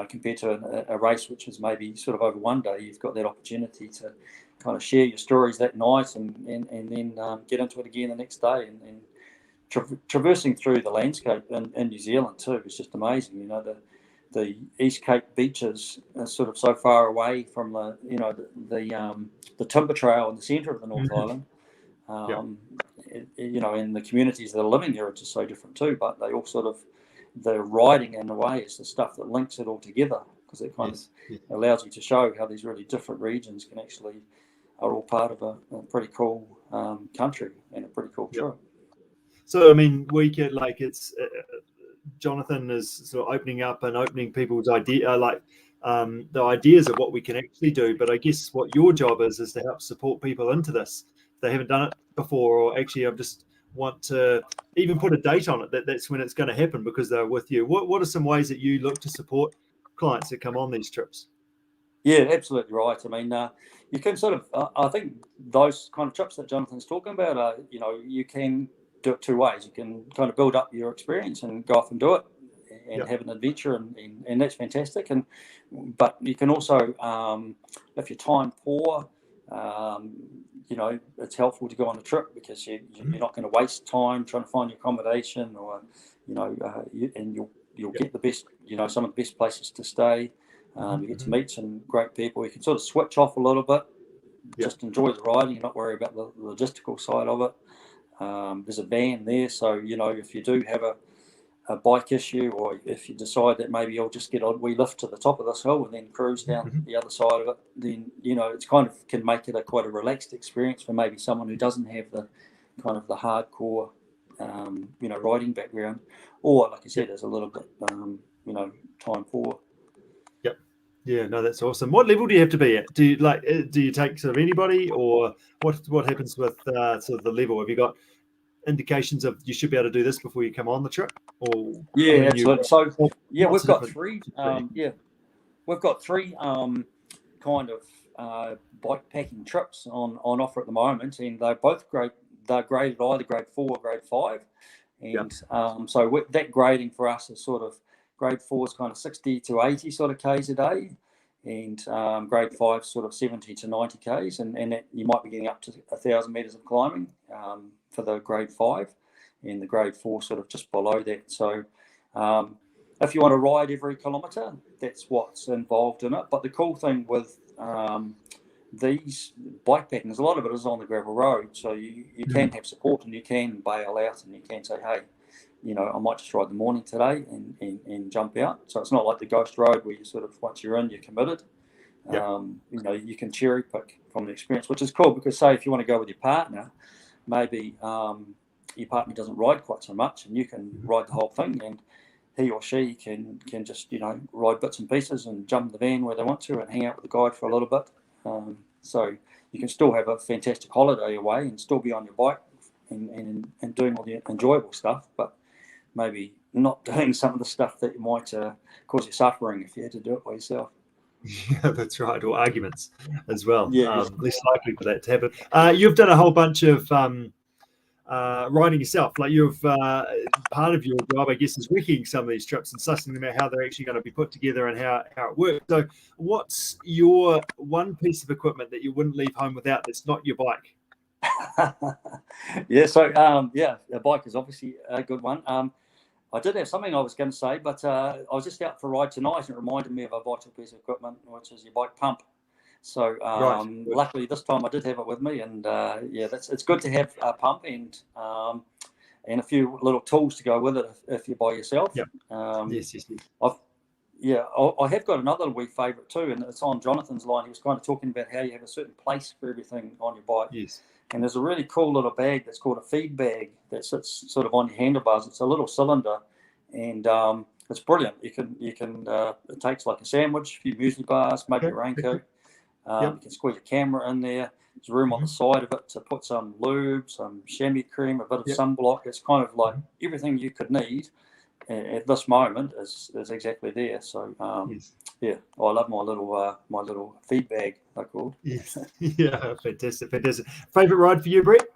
compared to a race which is maybe sort of over one day, you've got that opportunity to kind of share your stories that night and then get into it again the next day, and traversing through the landscape in New Zealand too is just amazing. The East Cape beaches are sort of so far away from the timber trail in the centre of the North Island. And the communities that are living there are just so different too, but they all sort of the riding in a way is the stuff that links it all together, because it kind of allows you to show how these really different regions are all part of a pretty cool country and a pretty cool trip. So I mean, we get like it's Jonathan is sort of opening people's idea the ideas of what we can actually do. But I guess what your job is to help support people into this. If they haven't done it before, or actually I just want to even put a date on it, that's when it's going to happen because they're with you. What are some ways that you look to support clients that come on these trips? Yeah, absolutely right. I mean, you can sort of, I think those kind of trips that Jonathan's talking about are, you can do it two ways. You can kind of build up your experience and go off and do it and have an adventure, and that's fantastic. But you can also, if you're time poor, it's helpful to go on a trip because you're not going to waste time trying to find your accommodation, or and you'll get the best, some of the best places to stay. You get to meet some great people. You can sort of switch off a little bit, just enjoy the riding, and not worry about the logistical side of it. There's a van there, so if you do have a bike issue, or if you decide that maybe you'll just get a wee lift to the top of this hill and then cruise down the other side of it, then it's kind of can make it quite a relaxed experience for maybe someone who doesn't have the kind of the hardcore riding background, or like I said, is a little bit time poor. Yeah, no, that's awesome. What level do you have to be at? Do you take sort of anybody, or what happens with sort of the level? Have you got indications of you should be able to do this before you come on the trip? Or yeah, absolutely. So we've got three. We've got three kind of bike packing trips on offer at the moment, and they're both great. They're graded either grade 4 or grade 5, and so that grading for us is sort of grade 4 is kind of 60 to 80 sort of Ks a day, and grade 5 sort of 70 to 90 Ks, and that you might be getting up to 1,000 meters of climbing for the grade 5, and the grade 4 sort of just below that. So if you want to ride every kilometre, that's what's involved in it. But the cool thing with these bike packings, a lot of it is on the gravel road, so you can have support, and you can bail out, and you can say, hey, I might just ride the morning today and jump out. So it's not like the ghost road where you sort of, once you're in, you're committed. You can cherry pick from the experience, which is cool, because say if you want to go with your partner, maybe your partner doesn't ride quite so much, and you can ride the whole thing, and he or she can just ride bits and pieces and jump in the van where they want to and hang out with the guide for a little bit. So you can still have a fantastic holiday away and still be on your bike and doing all the enjoyable stuff, but maybe not doing some of the stuff that might cause you suffering if you had to do it by yourself. Yeah, that's right. Or arguments as well. Less likely for that to happen. You've done a whole bunch of riding yourself. Like part of your job, I guess, is wrecking some of these trips and sussing them out, how they're actually going to be put together and how it works. So what's your one piece of equipment that you wouldn't leave home without that's not your bike? The bike is obviously a good one. I did have something I was going to say, but I was just out for a ride tonight, and it reminded me of a vital piece of equipment, which is your bike pump. So luckily this time I did have it with me, and it's good to have a pump and a few little tools to go with it if you're by yourself. Yes. I have got another wee favourite too, and it's on Jonathan's line. He was kind of talking about how you have a certain place for everything on your bike. Yes. And there's a really cool little bag that's called a feed bag that sits sort of on your handlebars. It's a little cylinder, and it's brilliant. You can it takes like a sandwich, a few muesli bars, maybe a raincoat. You can squeeze a camera in there. There's room on the side of it to put some lube, some chamois cream, a bit of sunblock. It's kind of like everything you could need at this moment is exactly there. So I love my little feed bag, they're called. Yes. Yeah, fantastic. Favorite ride for you, Brett?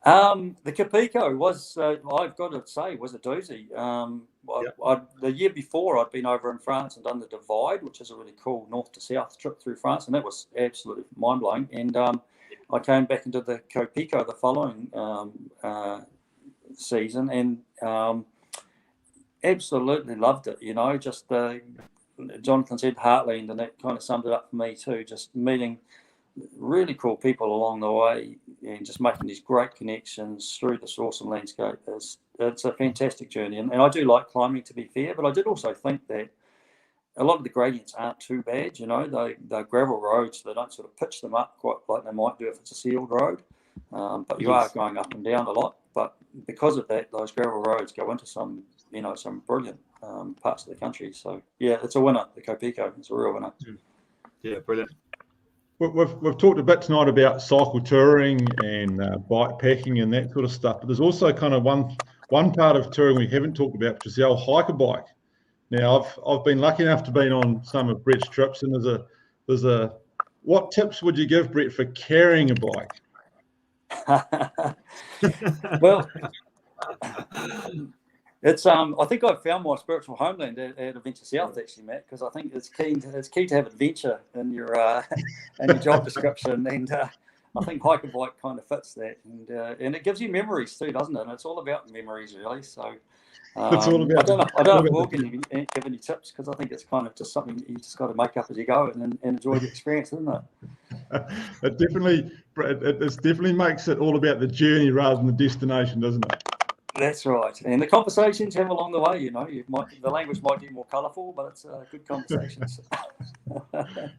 The Capico was, I've got to say, was a doozy. The year before, I'd been over in France and done the Divide, which is a really cool north to south trip through France, and that was absolutely mind blowing. And I came back and did the Capico the following season, and absolutely loved it. Just Jonathan said Heartland, and that kind of summed it up for me too. Just meeting really cool people along the way, and just making these great connections through this awesome landscape. It's a fantastic journey, and I do like climbing, to be fair, but I did also think that a lot of the gradients aren't too bad. They're gravel roads. They don't sort of pitch them up quite like they might do if it's a sealed road, but you are going up and down a lot. But because of that, those gravel roads go into some brilliant parts of the country. So yeah, it's a winner. The Kopico, it's a real winner. Yeah, brilliant. We've talked a bit tonight about cycle touring and bike packing and that sort of stuff, but there's also kind of one part of touring we haven't talked about, which is the old hiker bike. Now, I've been lucky enough to be on some of Brett's trips, and there's a what tips would you give Brett for carrying a bike? Well, it's I think I've found my spiritual homeland at Adventure South, actually, Matt, because I think it's key to have adventure in your job description, and I think hiker bike kind of fits that, and it gives you memories too, doesn't it? And it's all about memories, really. So It's all about I don't know if we'll give any tips, because I think it's kind of just something that you just got to make up as you go and enjoy the experience, isn't it? It definitely makes it all about the journey rather than the destination, doesn't it? That's right, and the conversations you have along the way. The language might get more colourful, but it's good conversations.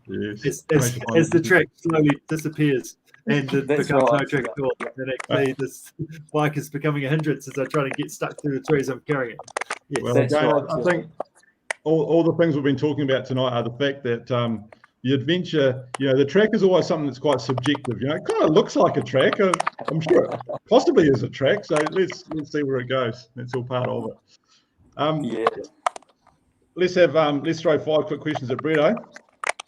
Yes. As the track slowly disappears and it becomes no track at all, then actually this bike is becoming a hindrance as I try to get stuck through the trees I'm carrying it. Yes. Well, again, I think all the things we've been talking about tonight are the fact that the adventure, the track is always something that's quite subjective. It kind of looks like a track. I'm sure it possibly is a track. So let's see where it goes. That's all part of it. Let's throw 5 quick questions at Brett, eh?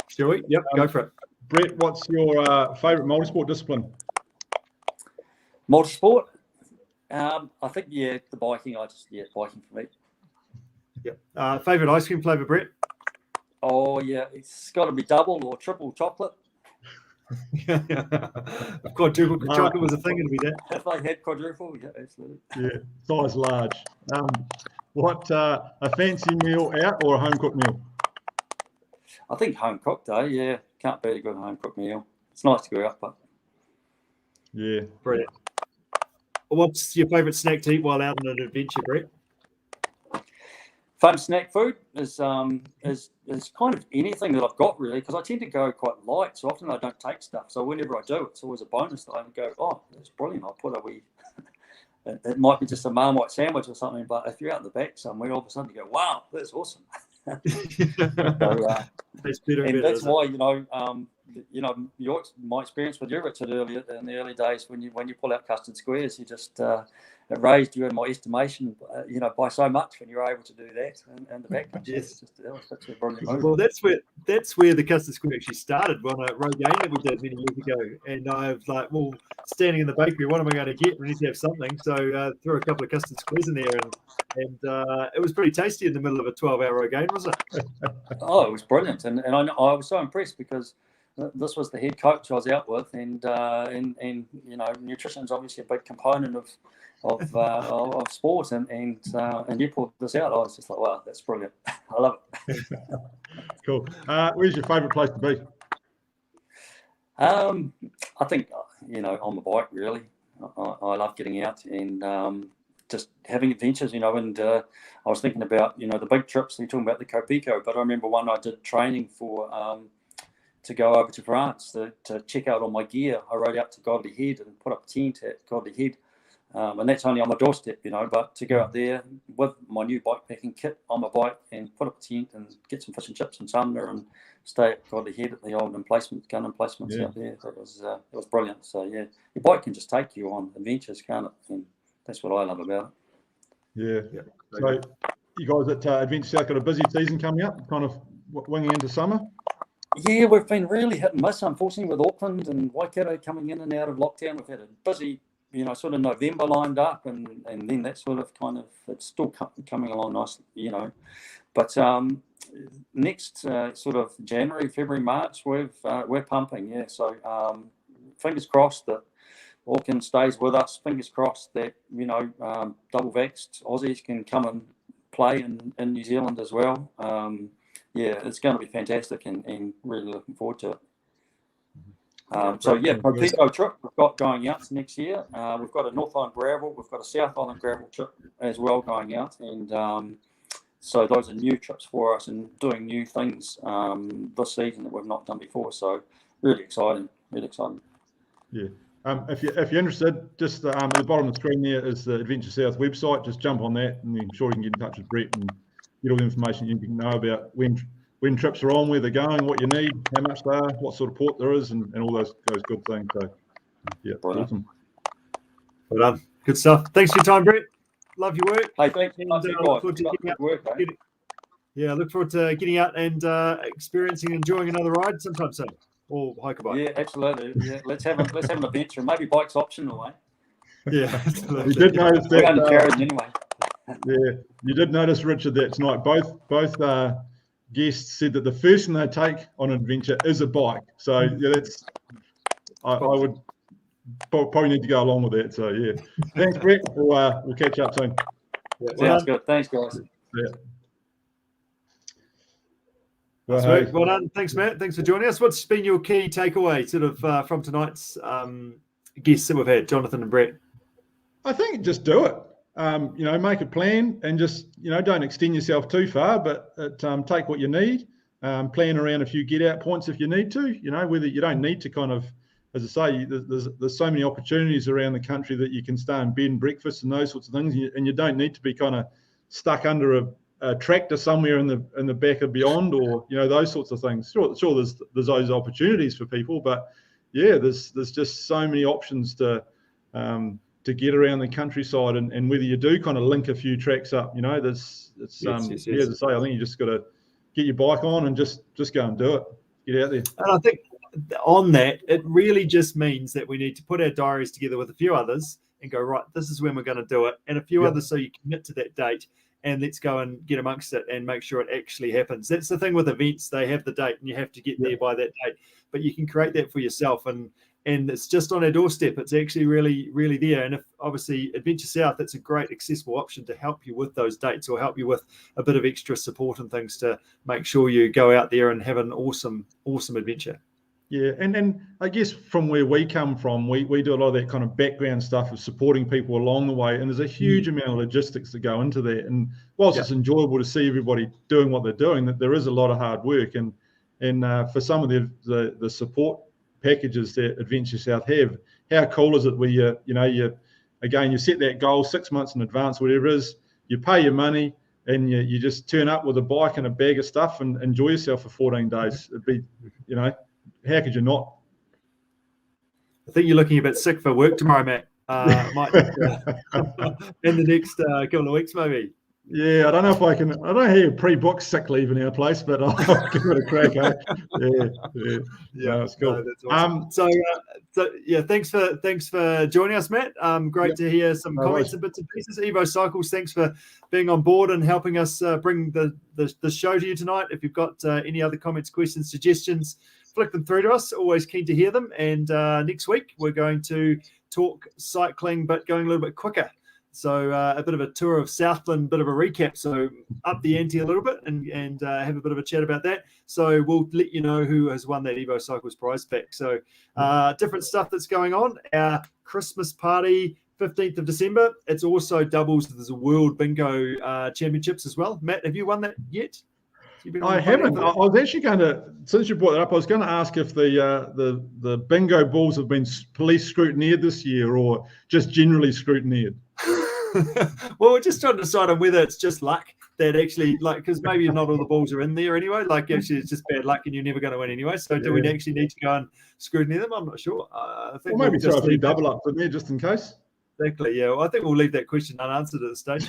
Shall we? Yep, go for it. Brett, what's your favourite multisport discipline? Multisport? I think the biking. Biking for me. Yep. Favourite ice cream flavour, Brett? Oh yeah, it's got to be double or triple chocolate. Quadruple chocolate was a thing, it'd be that. If I had quadruple, yeah, absolutely. Yeah, size large. What a fancy meal out or a home cooked meal? I think home cooked, yeah, can't beat a good home cooked meal. It's nice to go out, but yeah, brilliant. What's your favourite snack to eat while out on an adventure, Brett? Fun snack food is kind of anything that I've got, really, because I tend to go quite light, so often I don't take stuff. So whenever I do, it's always a bonus that I can go, oh, that's brilliant. I'll put a wee. It might be just a Marmite sandwich or something, but if you're out the back somewhere, all of a sudden you go, wow, that's awesome. That's why my experience with you, Richard, earlier in the early days when you pull out custard squares, you just it raised you in my estimation, by so much when you were able to do that and the back. Yes, that was such a brilliant move. Well, that's where the custard square actually started on a road game that we did many years ago, and I was like, well, standing in the bakery, what am I going to get? We need to have something, so threw a couple of custard squares in there, and it was pretty tasty in the middle of a 12-hour road game, wasn't it? Oh, it was brilliant, and I was so impressed because this was the head coach I was out with, and nutrition is obviously a big component of sport, and you pulled this out. I was just like, wow, that's brilliant. I love it. Cool. Where's your favourite place to be? I think on the bike, really. I love getting out and just having adventures, and I was thinking about the big trips. You're talking about the Kopico, but I remember one I did training for to go over to France to check out all my gear. I rode out to Godley Head and put up a tent at Godley Head. And that's only on my doorstep, but to go out there with my new bike packing kit on my bike and put up a tent and get some fish and chips and thunder and stay at Godley Head at the old gun emplacements out there. It was brilliant. So yeah, your bike can just take you on adventures, can't it? And that's what I love about it. Yeah. So you guys at Adventure South got a busy season coming up, kind of winging into summer? Yeah, we've been really hit and miss, unfortunately, with Auckland and Waikato coming in and out of lockdown. We've had a busy sort of November lined up, and then that sort of it's still coming along nicely, But next sort of January, February, March, we're pumping, yeah. So fingers crossed that Auckland stays with us. Fingers crossed that double vaxxed Aussies can come and play in New Zealand as well. Yeah, it's going to be fantastic, and really looking forward to it. So yeah, Popito trip we've got going out next year. We've got a North Island gravel, we've got a South Island gravel trip as well going out, and so those are new trips for us and doing new things this season that we've not done before. So really exciting, really exciting. Yeah. If you're interested, just at the bottom of the screen there is the Adventure South website. Just jump on that, and I'm sure you can get in touch with Brett and get all the information you can know about when trips are on, where they're going, what you need, how much they are, what sort of port there is, and all those good things. So, yeah, awesome. Well done. Good stuff. Thanks for your time, Brett. Love your work. Hey, thanks. Yeah, look forward to getting out and experiencing, enjoying another ride sometime soon. Or hike a bike. Yeah, absolutely. Yeah, let's have an adventure. Maybe bike's optional, eh? Yeah, you did notice that. Anyway. Yeah, you did notice, Richard, that tonight both guests said that the first thing they take on an adventure is a bike. So yeah, that's I would probably need to go along with that. So yeah, thanks, Brett. We'll catch up soon. Yeah, sounds good. Thanks, guys. Yeah. Well done. Thanks, Matt. Thanks for joining us. What's been your key takeaway sort of from tonight's guests that we've had, Jonathan and Brett? I think just do it. Make a plan and just, don't extend yourself too far, but take what you need. Plan around a few get out points if you need to, whether you don't need to kind of, as I say, there's so many opportunities around the country that you can stay in bed and breakfast and those sorts of things. And you don't need to be kind of stuck under a tractor somewhere in the back of beyond, or those sorts of things. Sure, there's those opportunities for people, but yeah, there's just so many options to get around the countryside, and whether you do kind of link a few tracks up, yes. As I say, I think you just got to get your bike on and just go and do it. Get out there. And I think on that, it really just means that we need to put our diaries together with a few others and go, right, this is when we're going to do it, and a few others, so you commit to that date. And let's go and get amongst it and make sure it actually happens. That's the thing with events. They have the date and you have to get there by that date. But you can create that for yourself. And it's just on our doorstep. It's actually really, really there. And if obviously Adventure South, it's a great accessible option to help you with those dates or help you with a bit of extra support and things to make sure you go out there and have an awesome, awesome adventure. Yeah, and I guess from where we come from, we do a lot of that kind of background stuff of supporting people along the way, and there's a huge amount of logistics that go into that. And whilst it's enjoyable to see everybody doing what they're doing, that there is a lot of hard work. And for some of the support packages that Adventure South have, how cool is it where you set that goal 6 months in advance, whatever it is, you pay your money and you just turn up with a bike and a bag of stuff and enjoy yourself for 14 days. It'd be, how could you not? I think you're looking a bit sick for work tomorrow, Matt. In the next couple of weeks, maybe. Yeah, I don't know if I can. I don't have pre-booked sick leave in our place, but I'll give it a crack. Yeah, it's cool. No, that's awesome. So yeah, thanks for joining us, Matt. Great to hear some comments and bits and pieces. Evo Cycles, thanks for being on board and helping us bring the show to you tonight. If you've got any other comments, questions, suggestions, flick them through to us. Always keen to hear them. And next week we're going to talk cycling, but going a little bit quicker. So a bit of a tour of Southland, bit of a recap. So up the ante a little bit and have a bit of a chat about that. So we'll let you know who has won that Evo Cycles prize pack. So different stuff that's going on. Our Christmas party, 15th of December. It's also doubles. There's a World Bingo Championships as well. Matt, have you won that yet? I haven't. I was actually going to, since you brought that up, I was going to ask if the bingo balls have been police scrutineered this year or just generally scrutineered. Well, we're just trying to decide on whether it's just luck that actually, because maybe not all the balls are in there anyway. Actually, it's just bad luck and you're never going to win anyway. So do we actually need to go and scrutiny them? I'm not sure. I think maybe throw a few double ups in there just in case. Exactly, yeah. Well, I think we'll leave that question unanswered at this stage.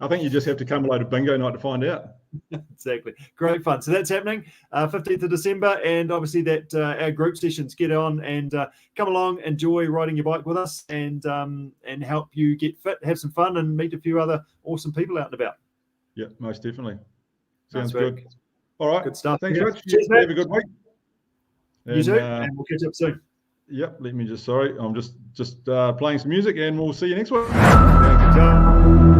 I think you just have to come along to bingo night to find out. Exactly. Great fun. So that's happening 15th of December. And obviously that our group sessions, get on and come along, enjoy riding your bike with us and help you get fit, have some fun and meet a few other awesome people out and about. Yeah, most definitely. Sounds good. All right. Good stuff. Thanks, Rich. Cheers, have a good week. You too. And we'll catch up soon. Yep. I'm just playing some music and we'll see you next week. Thank you, John.